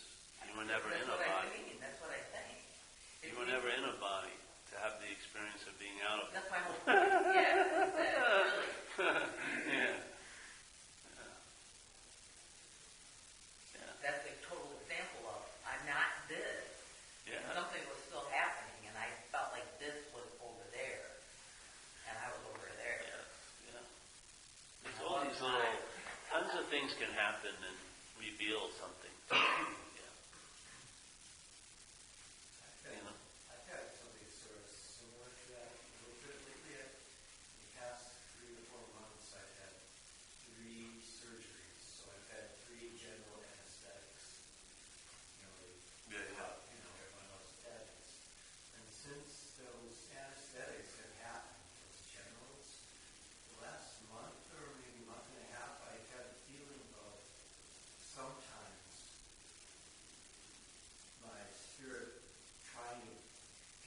Speaker 1: You were never in a
Speaker 4: That's what I
Speaker 1: body.
Speaker 4: mean. That's what I think.
Speaker 1: You were never in a body to have the experience of being out of it.
Speaker 4: That's my whole point. Yeah, really.
Speaker 1: Yeah.
Speaker 4: That's a total example of I'm not this.
Speaker 1: Yeah.
Speaker 4: Something was still happening, and I felt like this was over there, and I was over there.
Speaker 1: Yeah. There's all these little, tons of things can happen and reveal something. Yeah.
Speaker 5: I've had something sort of similar to that a little bit lately. In the past 3 to 4 months, I've had 3 surgeries. So I've had 3 general anesthetics. Everyone knows what that is. And since those anesthetics have happened, those generals, the last month or maybe month and a half, I've had a feeling of sometimes my spirit trying to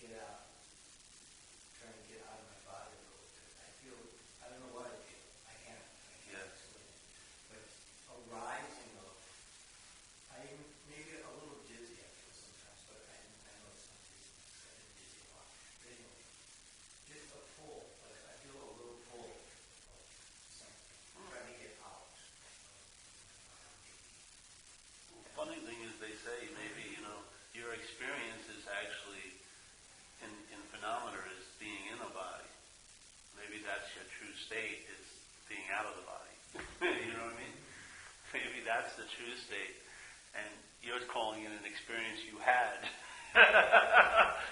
Speaker 5: get out of my body a little bit. I feel, I don't know what I feel. I can't
Speaker 1: Yeah.
Speaker 5: explain it. But a rising of, I'm maybe a little dizzy I feel sometimes, but I know it's not dizziness. I've been dizzy a lot. But anyway, just a pull. Like I feel a little pull of something. Trying to get out.
Speaker 1: Funny thing is they say maybe, your experience is actually in phenomena is being in a body. Maybe that's your true state is being out of the body. You know what I mean? Maybe that's the true state. And you're calling it an experience you had.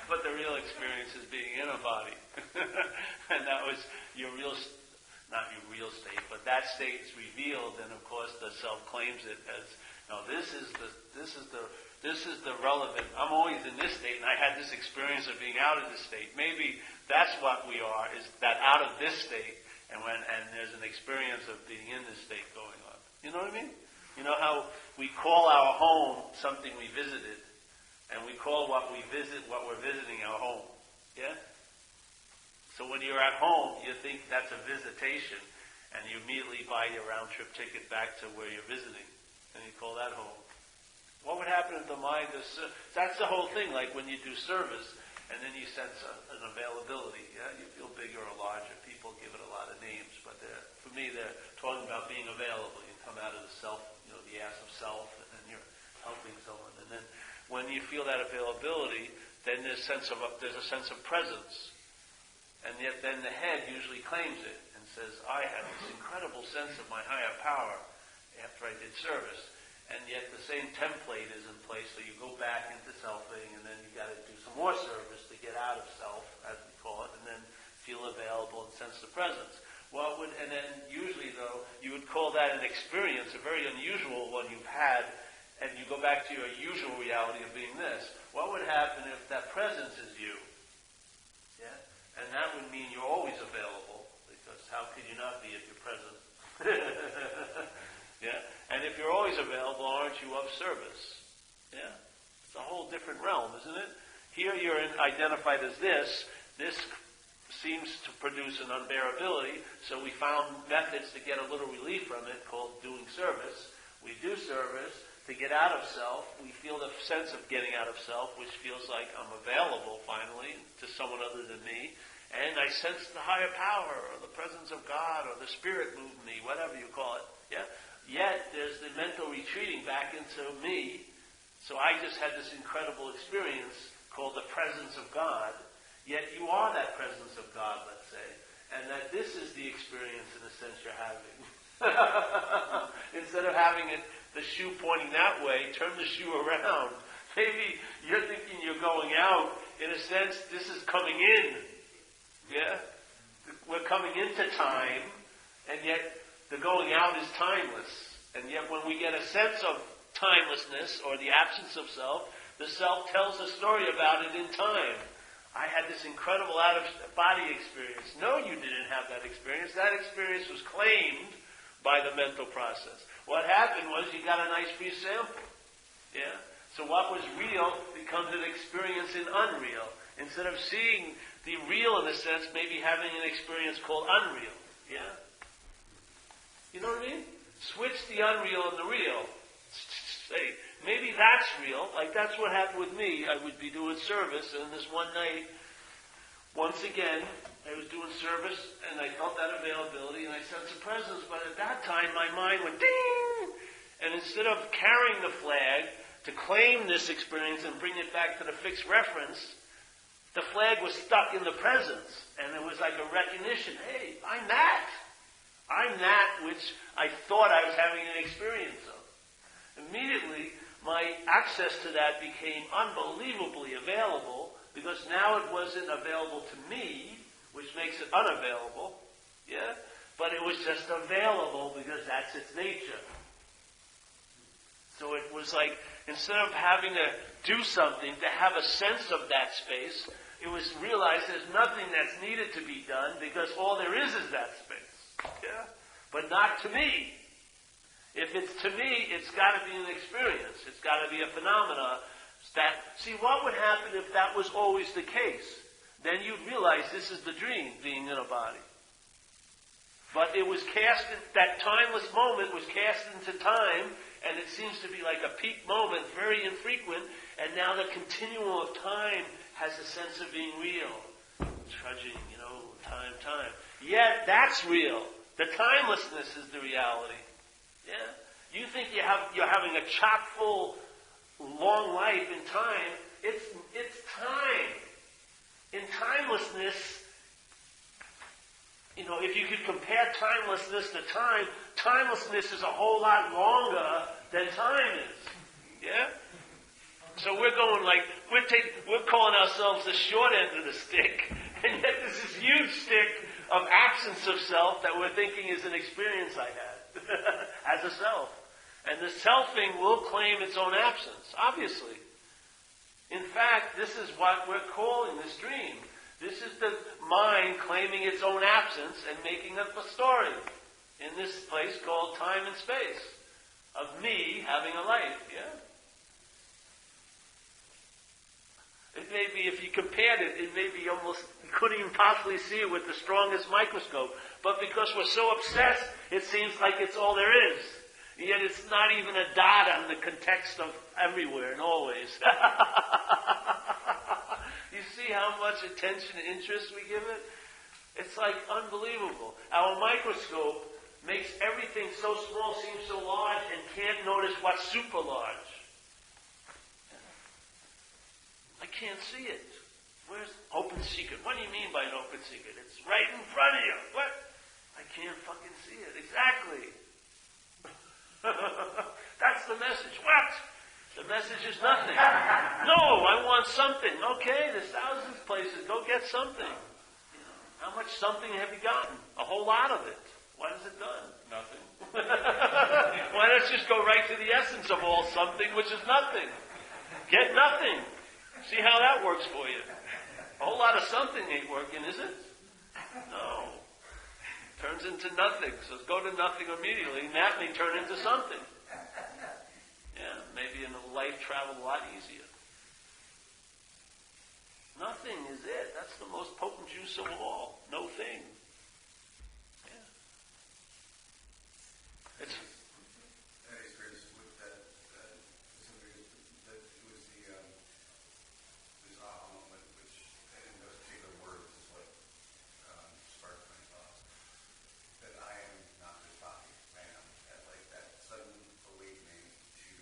Speaker 1: But the real experience is being in a body. And that was your real, not your real state, but that state is revealed, and of course the self claims it as, no, this is the relevant, I'm always in this state, and I had this experience of being out of this state. Maybe that's what we are, is that out of this state, and there's an experience of being in this state going on. You know what I mean? You know how we call our home something we visited, and we call what we visit, what we're visiting, our home. Yeah? So when you're at home, you think that's a visitation, and you immediately buy your round-trip ticket back to where you're visiting, and you call that home. What would happen if the mind is... That's the whole thing, like when you do service, and then you sense an availability. Yeah? You feel bigger or larger. People give it a lot of names, but for me, they're talking about being available. You come out of the self, the ass of self, and then you're helping someone. And then when you feel that availability, then there's a sense of presence. And yet then the head usually claims it and says, I had this incredible sense of my higher power after I did service. And yet the same template is in place, so you go back into selfing, and then you got to do some more service to get out of self, as we call it, and then feel available and sense the presence. And then usually, though, you would call that an experience, a very unusual one you've had, and you go back to your usual reality of being this. What would happen if that presence is you? Yeah? And that would mean you're always available, because how could you not be if you're present? Yeah? And if you're always available, aren't you of service? Yeah? It's a whole different realm, isn't it? Here you're identified as this. This seems to produce an unbearability, so we found methods to get a little relief from it called doing service. We do service to get out of self. We feel the sense of getting out of self, which feels like I'm available, finally, to someone other than me. And I sense the higher power, or the presence of God, or the Spirit move me, whatever you call it. Yeah? Yet, there's the mental retreating back into me. So I just had this incredible experience called the presence of God. Yet you are that presence of God, let's say. And that this is the experience, in a sense, you're having. Instead of having the shoe pointing that way, turn the shoe around. Maybe you're thinking you're going out. In a sense, this is coming in. Yeah? We're coming into time, and yet the going out is timeless. And yet when we get a sense of timelessness, or the absence of self, the self tells a story about it in time. I had this incredible out-of-body experience. No, you didn't have that experience. That experience was claimed by the mental process. What happened was you got a nice free sample. Yeah? So what was real becomes an experience in unreal. Instead of seeing the real, in a sense, maybe having an experience called unreal. Yeah? You know what I mean? Switch the unreal and the real. Say, maybe that's real. Like that's what happened with me. I would be doing service, and this one night, once again, I was doing service, and I felt that availability, and I sensed the presence. But at that time, my mind went ding, and instead of carrying the flag to claim this experience and bring it back to the fixed reference, the flag was stuck in the presence, and it was like a recognition. Hey, I'm that. I'm that which I thought I was having an experience of. Immediately, my access to that became unbelievably available, because now it wasn't available to me, which makes it unavailable, yeah? But it was just available because that's its nature. So it was like, instead of having to do something to have a sense of that space, it was realized there's nothing that's needed to be done, because all there is that space. Yeah? But not to me. If it's to me, it's got to be an experience. It's got to be a phenomena. See, what would happen if that was always the case? Then you'd realize this is the dream, being in a body. But it was cast, that timeless moment was cast into time, and it seems to be like a peak moment, very infrequent, and now the continuum of time has a sense of being real. Trudging, time. Yet, that's real. The timelessness is the reality. Yeah? You think you're having a chock-full, long life in time. It's time. In timelessness, if you could compare timelessness to time, timelessness is a whole lot longer than time is. Yeah? So we're going we're calling ourselves the short end of the stick, and yet there's this huge stick of absence of self that we're thinking is an experience I had as a self. And the selfing will claim its own absence, obviously. In fact, this is what we're calling this dream. This is the mind claiming its own absence and making up a story. in this place called time and space, of me having a life, yeah? It may be, if you compared it, it may be almost, you couldn't even possibly see it with the strongest microscope. But because we're so obsessed, it seems like it's all there is. Yet it's not even a dot on the context of everywhere and always. You see how much attention and interest we give it? It's like unbelievable. Our microscope makes everything so small seem so large and can't notice what's super large. I can't see it. Where's open secret? What do you mean by an open secret? It's right in front of you. What? I can't fucking see it. Exactly. That's the message. What? The message is nothing. No, I want something. Okay, there's thousands of places. Go get something. How much something have you gotten? A whole lot of it. What has it done? Nothing. Why not just go right to the essence of all something, which is nothing? Get nothing. See how that works for you. A whole lot of something ain't working, is it? No. Turns into nothing. So go to nothing immediately, and that may turn into something. Yeah, maybe in a life travel a lot easier. Nothing is it. That's the most potent juice of all. No thing. Yeah. It's
Speaker 2: That experience with that, something that it was this aha moment, which in those particular words is what sparked my thoughts. That I am not this body. I am at like that sudden awakening to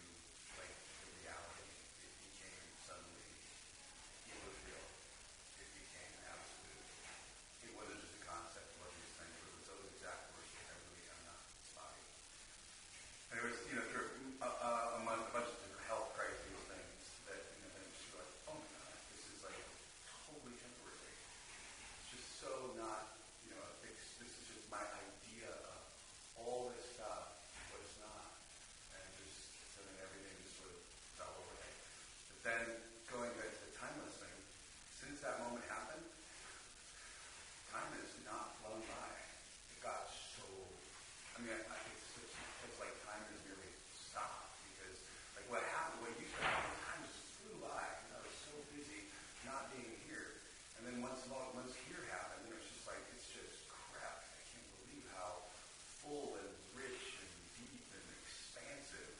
Speaker 2: like the reality. It became suddenly, it was real. It became absolute. It wasn't just a concept. It wasn't just things. It was those exact words. I really am not this body. And it was, through among a bunch of different health crises things that, then just like, oh my God, this is like totally temporary. It's just so not, this is just my idea of all this stuff, but it's not. And just, so then everything just sort of fell away. But then going back to the timeless thing, since that moment happened, time has not flown by. It got so, it's like time has really stopped because, like, what happened, what used to happen, time just flew by. I was so busy not being here. And then once here happened, it was just like, it's just crap. I can't believe how full and rich and deep and expansive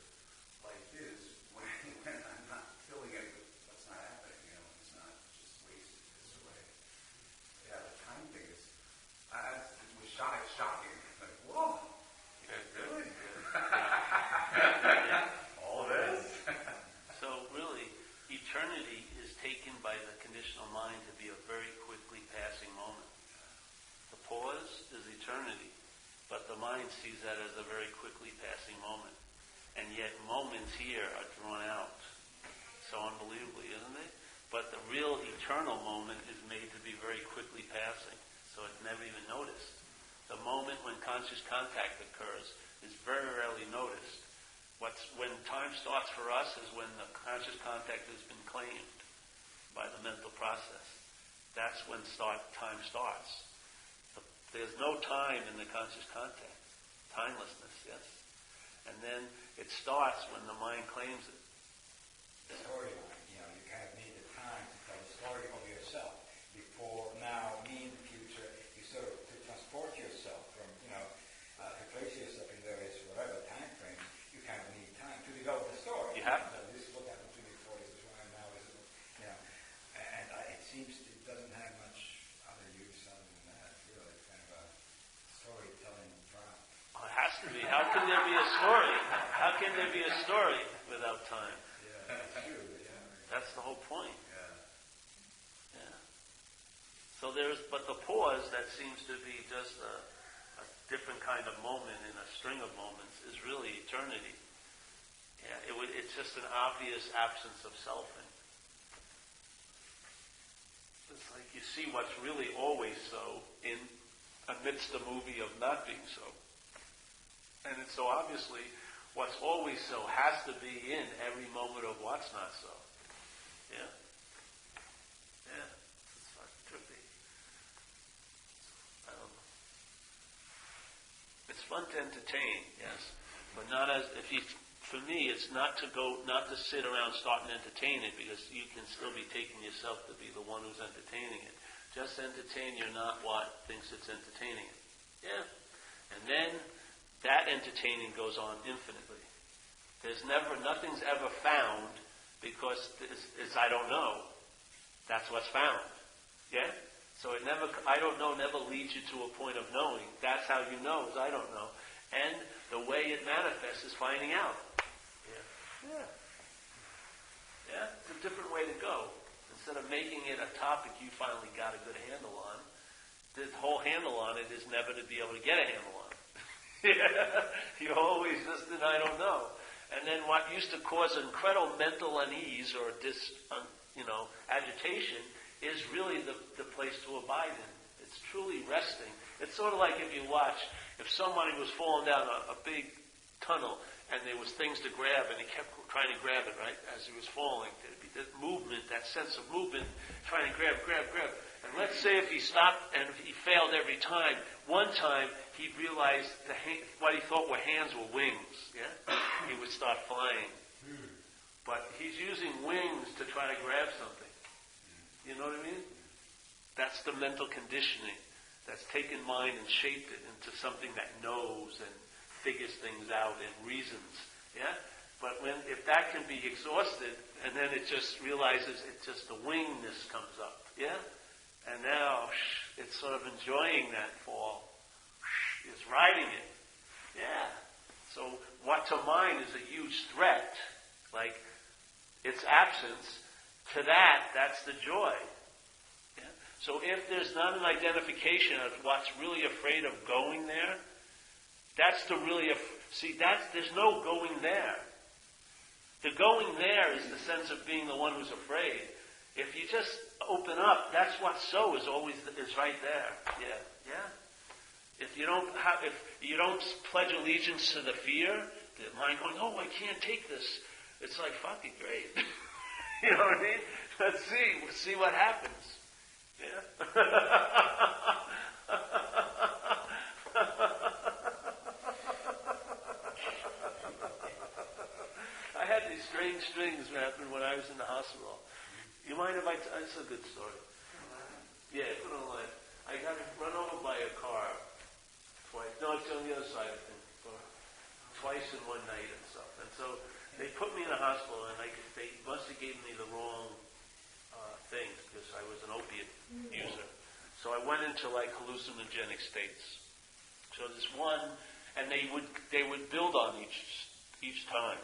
Speaker 2: life is when I'm not filling it with what's not happening, it's not just wasted this away. Yeah, the time thing is, it was shocking. Like, whoa, really? All this?
Speaker 1: So really, eternity is taken by the conditional mind to be a very quickly passing moment. The pause is eternity, but the mind sees that as a very quickly passing moment. And yet moments here are drawn out so unbelievably, isn't it? But the real eternal moment is made to be very quickly passing, so it's never even noticed. The moment when conscious contact occurs is very rarely noticed. When time starts for us is when the conscious contact has been claimed by the mental process. That's when time starts. There's no time in the conscious contact. Timelessness, yes. And then it starts when the mind claims it.
Speaker 3: The storyline, you kind of need the time to tell the story of yourself. Before, now, me in the future, you sort of to transport yourself from, to place yourself in various whatever time frames, you kind of need time to develop the story.
Speaker 1: You have to.
Speaker 3: This is what happened to me before, this is why I'm now, this is what, and it seems it doesn't have much other use other than that, really, kind of a storytelling drama.
Speaker 1: Oh, it has to be. How can there be a story? How can there be a story without time?
Speaker 3: Yeah, that's true, yeah.
Speaker 1: That's the whole point.
Speaker 2: Yeah.
Speaker 1: Yeah. So but the pause that seems to be just a different kind of moment in a string of moments is really eternity. Yeah, it's just an obvious absence of selfing. It's like you see what's really always so in amidst the movie of not being so. And it's so obviously what's always so has to be in every moment of what's not so. Yeah? Yeah. It's fucking trippy. I don't know. It's It's fun to entertain, yes, but not as if you. For me, it's not to sit around starting to entertain it, because you can still be taking yourself to be the one who's entertaining it. Just entertain, you're not what thinks it's entertaining it. Yeah. And then that entertaining goes on infinitely. Nothing's ever found because it's I don't know. That's what's found. Yeah? So I don't know never leads you to a point of knowing. That's how you know, is I don't know. And the way it manifests is finding out. Yeah. Yeah? It's a different way to go. Instead of making it a topic you finally got a good handle on, the whole handle on it is never to be able to get a handle on. You're always just in I don't know. And then what used to cause incredible mental unease or agitation is really the place to abide in. It's truly resting. It's sort of like if somebody was falling down a big tunnel and there was things to grab and he kept trying to grab it, right, as he was falling. There'd be that movement, that sense of movement, trying to grab. And let's say if he stopped and if he failed every time, one time he realized what he thought were hands were wings, yeah? He would start flying. But he's using wings to try to grab something. You know what I mean? That's the mental conditioning that's taken mind and shaped it into something that knows and figures things out and reasons. Yeah? But if that can be exhausted, and then it just realizes the wingness comes up. Yeah? And now it's sort of enjoying that fall. It's riding it. Yeah. So what to mind is a huge threat, like its absence. To that's the joy. Yeah? So if there's not an identification of what's really afraid of going there, that's the really there's no going there. The going there is the sense of being the one who's afraid. If you just open up, that's what so is always is right there. Yeah, yeah. If you don't pledge allegiance to the fear, the mind going, oh, I can't take this. It's like fucking great. You know what I mean? Let's see what happens. Yeah. I had these strange things happen when I was in the hospital. You mind if it's a good story. Yeah, put it on line. I got run over by a car twice. No, it's on the other side, I think. Twice in one night and stuff. And so they put me in a hospital, and they must have given me the wrong things because I was an opiate user. So I went into like hallucinogenic states. So this one, and they would build on each time.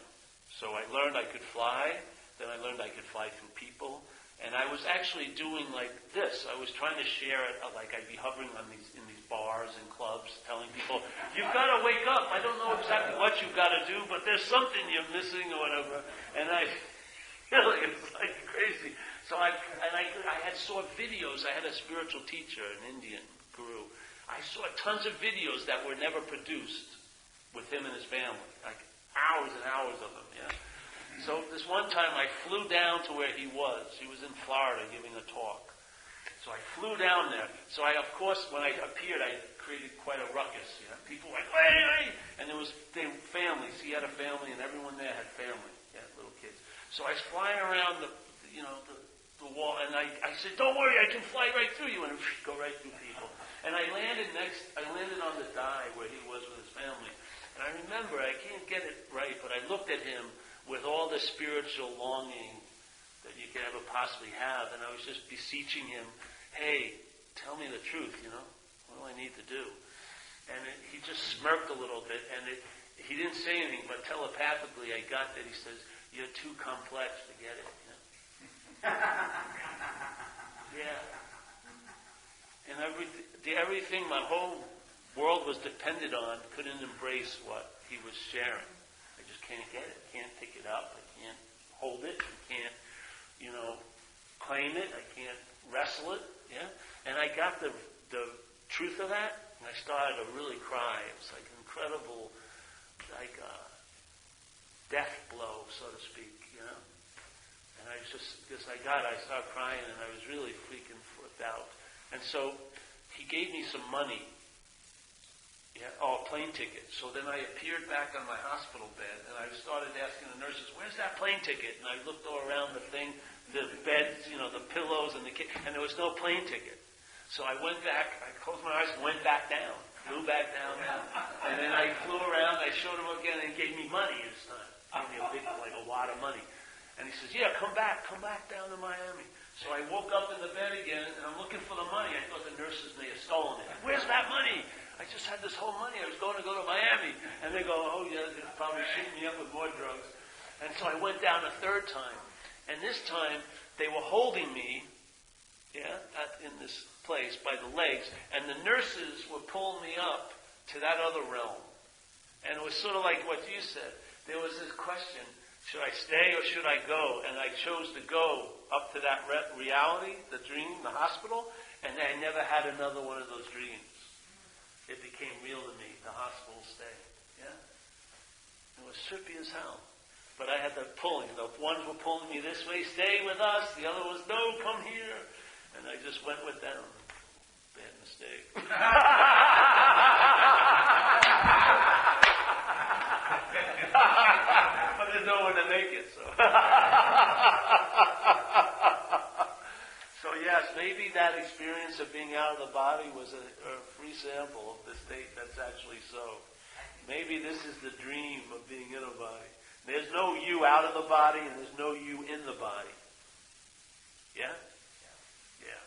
Speaker 1: So I learned I could fly. Then I learned I could fly through people. And I was actually doing like this. I was trying to share it, like I'd be hovering in these bars and clubs, telling people, you've got to wake up. I don't know exactly what you've got to do, but there's something you're missing or whatever. And it was like crazy. So I saw videos. I had a spiritual teacher, an Indian guru. I saw tons of videos that were never produced with him and his family. Like hours and hours of them, yeah. So this one time I flew down to where he was. He was in Florida giving a talk. So I flew down there. So I, of course, when I appeared, I created quite a ruckus. You know? People were like, hey! And they were families. He had a family, and everyone there had family. Yeah, little kids. So I was flying around the wall, and I said, don't worry, I can fly right through you, and go right through people. And I landed on the dive where he was with his family. And I remember, I can't get it right, but I looked at him with all the spiritual longing that you could ever possibly have. And I was just beseeching him, hey, tell me the truth, you know? What do I need to do? And he just smirked a little bit, and he didn't say anything, but telepathically I got that he says, you're too complex to get it, you know? Yeah. And everything my whole world was dependent on couldn't embrace what he was sharing. I just can't get it. I can't pick it up. I can't hold it. I can't, claim it. I can't wrestle it. Yeah. And I got the truth of that, and I started to really cry. It was like an incredible, like a death blow, so to speak. And I started crying, and I was really freaking flipped out. And so he gave me some money. Yeah, oh, plane ticket. So then I appeared back on my hospital bed, and I started asking the nurses, "Where's that plane ticket?" And I looked all around the thing, the beds, the pillows, and and there was no plane ticket. So I went back. I closed my eyes and went back down, flew back down, and then I flew around. I showed him again, and he gave me money this time. Gave me a big, like a wad of money. And he says, "Yeah, come back down to Miami." So I woke up in the bed again, and I'm looking for the money. I thought the nurses may have stolen it. "Where's that money? I just had this whole money. I was going to go to Miami." And they go, "Oh, yeah, they're probably shooting me up with more drugs." And so I went down a third time. And this time, they were holding me, in this place by the legs. And the nurses were pulling me up to that other realm. And it was sort of like what you said. There was this question, should I stay or should I go? And I chose to go up to that reality, the dream, the hospital, and I never had another one of those dreams. It became real to me, the hospital stay. Yeah? It was trippy as hell. But I had that pulling. The ones were pulling me this way, stay with us. The other was, no, come here. And I just went with them. Bad mistake. But there's no one to make it, so. So yes, maybe that experience of being out of the body was a free sample of the state that's actually so. Maybe this is the dream of being in a body. There's no you out of the body and there's no you in the body. Yeah? Yeah.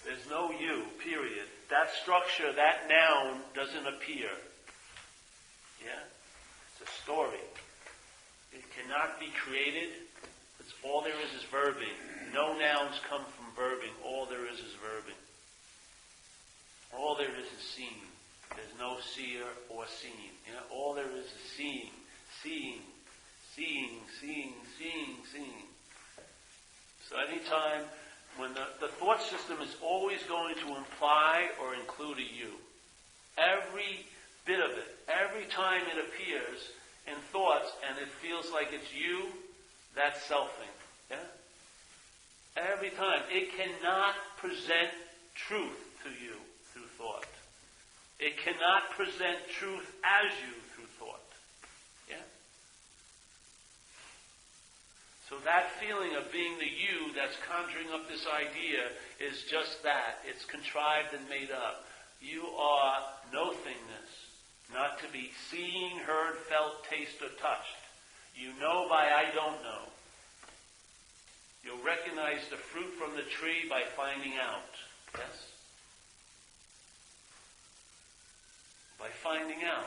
Speaker 1: There's no you, period. That structure, that noun doesn't appear. Yeah? It's a story. It cannot be created. It's all there is verbing. No nouns come from verbing. All there is verbing. All there is seeing. There's no seer or seen. Yeah? All there is seeing. Seeing. Seeing. Seeing. Seeing. Seeing. So anytime when the thought system is always going to imply or include a you. Every bit of it. Every time it appears in thoughts and it feels like it's you, that's selfing. Yeah? Every time. It cannot present truth to you through thought. It cannot present truth as you through thought. Yeah? So that feeling of being the you that's conjuring up this idea is just that. It's contrived and made up. You are nothingness, not to be seen, heard, felt, tasted, or touched. You know by I don't know. You'll recognize the fruit from the tree by finding out. Yes? By finding out.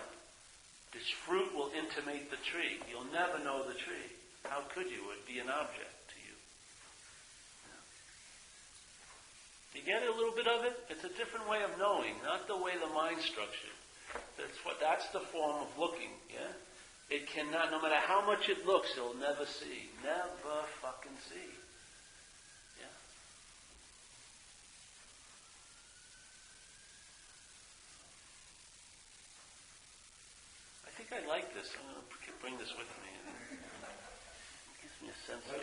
Speaker 1: This fruit will intimate the tree. You'll never know the tree. How could you? It would be an object to you. You get a little bit of it? It's a different way of knowing, not the way the mind's structured. That's the form of looking, yeah? It cannot, no matter how much it looks, it'll never see. Never fucking see. Yeah. I think I like this. I'm going to bring this with me. It gives me a sense of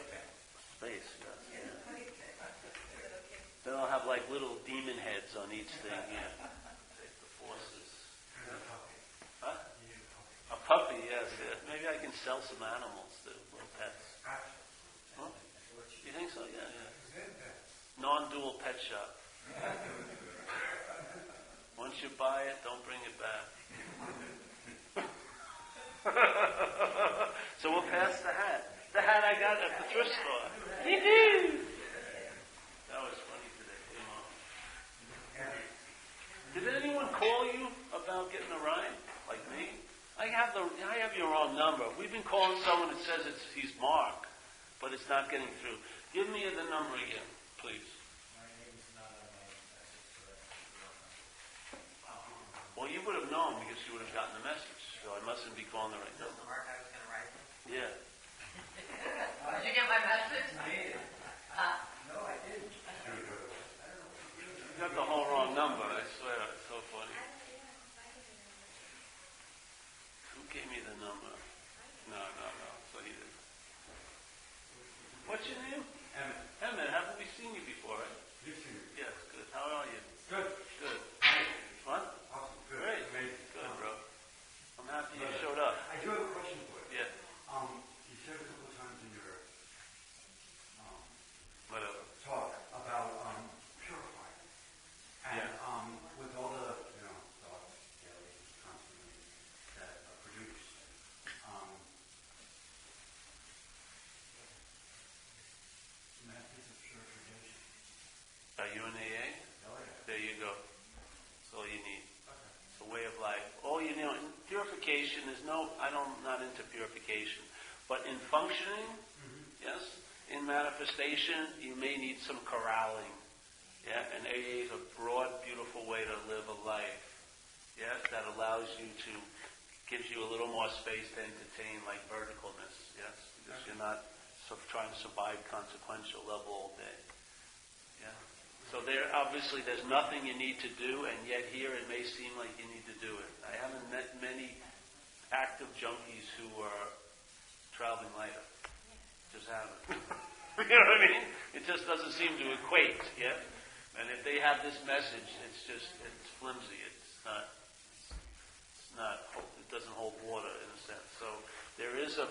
Speaker 1: space. Yeah. Then I'll have like little demon heads on each thing. Yeah. Take the forces. Huh? A puppy, yes. Yeah. Maybe I can sell some animals too, little pets. Huh? You think so? Yeah, yeah. Non-dual pet shop. Once you buy it, don't bring it back. So we'll pass the hat. The hat I got at the thrift store. That was funny today. Did anyone call you about getting a ride, like me? I have your wrong number. We've been calling someone that says he's Mark, but it's not getting through. Give me the number again, please.
Speaker 5: My name's not on my message,
Speaker 1: Well, you would have known because you would have gotten the message. So I mustn't be calling the right
Speaker 4: This is
Speaker 1: number.
Speaker 4: the mark I was going to write.
Speaker 1: Yeah.
Speaker 4: Did you get my message?
Speaker 5: No, I didn't.
Speaker 1: You got the whole wrong number, I swear. It's so funny. Who gave me the number? No. So he did. What's your name?
Speaker 3: Emmett.
Speaker 1: Emmett, haven't we seen you before, right?
Speaker 3: You've seen me.
Speaker 1: Yes, good. How are you?
Speaker 3: Good.
Speaker 1: Good. What? purification is I'm not into purification. But in functioning, yes, in manifestation, you may need some corralling. Yeah, and AA is a broad, beautiful way to live a life. Yeah, that allows you gives you a little more space to entertain, like verticalness. Yes, because you're not trying to survive consequential level all day. Yeah. So there's nothing you need to do, and yet here it may seem like you need to do it. I haven't met many active junkies who are traveling lighter. Just haven't. You know what I mean? It just doesn't seem to equate, yeah? And if they have this message, it's flimsy. It doesn't hold water in a sense. So there is a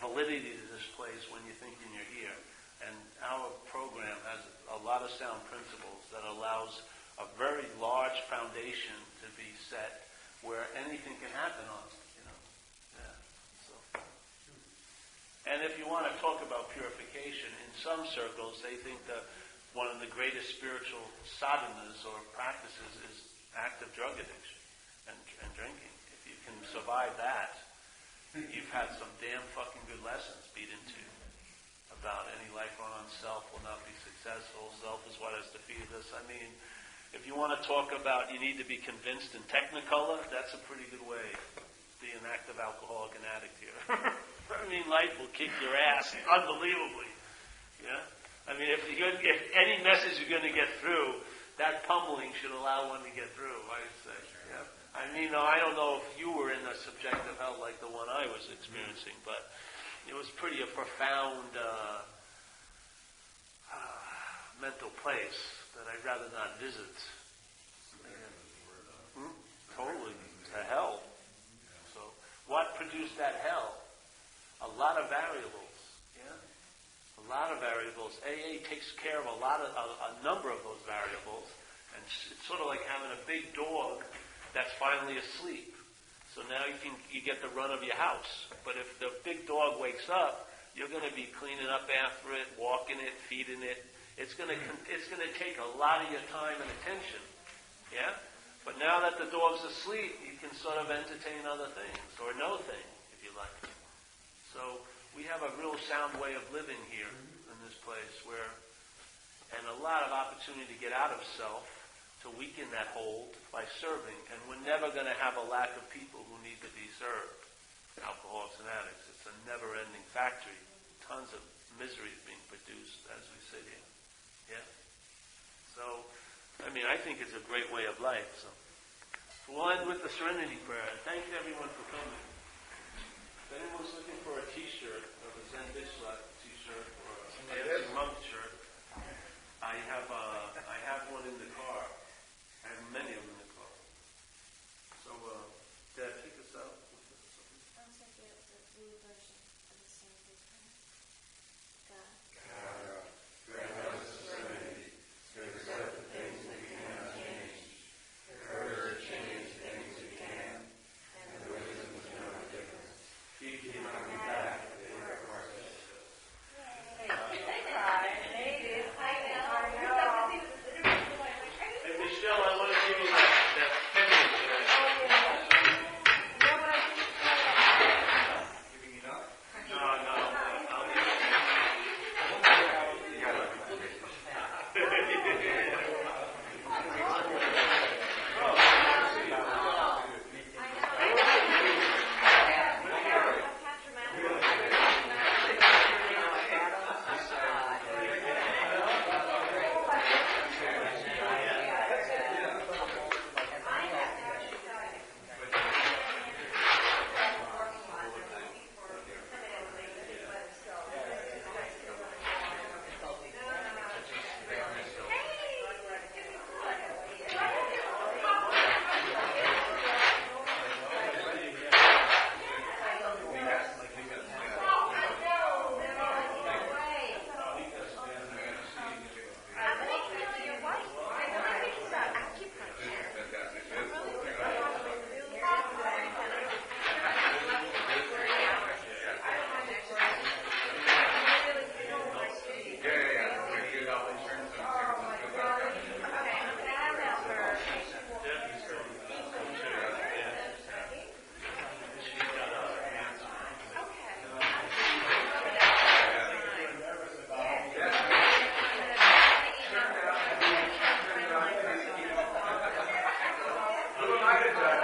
Speaker 1: validity to this place when you're thinking you're here. And our program has a lot of sound principles that allows a very large foundation to be set where anything can happen on it, you know. Yeah. So. And if you want to talk about purification, in some circles they think that one of the greatest spiritual sadhanas or practices is active drug addiction and drinking. If you can survive that, you've had some damn fucking good lessons beat into you. About any life run on self will not be successful. Self is what has defeated us. I mean, if you want to talk about you need to be convinced in Technicolor, that's a pretty good way to be an active alcoholic and addict here. I mean, life will kick your ass unbelievably. Yeah? I mean, if any message you're going to get through, that pummeling should allow one to get through, I'd say. Yeah? I mean, I don't know if you were in a subjective hell like the one I was experiencing, but it was pretty a profound mental place that I'd rather not visit. Totally. To hell. So what produced that hell? A lot of variables. Yeah? A lot of variables. AA takes care of a number of those variables. And it's sort of like having a big dog that's finally asleep. So now you get the run of your house. But if the big dog wakes up, you're going to be cleaning up after it, walking it, feeding it. It's going to take a lot of your time and attention. Yeah? But now that the dog's asleep, you can sort of entertain other things, or no thing, if you like. So we have a real sound way of living here in this place and a lot of opportunity to get out of self, to weaken that hold by serving. And we're never going to have a lack of people who need to be served. Alcoholics and addicts. It's a never-ending factory. Tons of misery is being produced as we sit here. Yeah? So, I mean, I think it's a great way of life. So we'll end with the Serenity Prayer. And thank you everyone for coming. If anyone's looking for a t-shirt, or a Zen Bishla t-shirt, or a Dancing Monk shirt, I have one in the car. I have many of them in the car. So, Dad, take us out.
Speaker 6: Sounds like it was a blue version of the same thing. God.
Speaker 2: grant us the serenity to accept the things we cannot change, the courage to change things we can, and the wisdom to know the difference. Keep coming back to the inner process.
Speaker 1: Hey, Michelle, I want to give you that penny today.
Speaker 3: Giving it up?
Speaker 1: No, I'll leave
Speaker 7: try to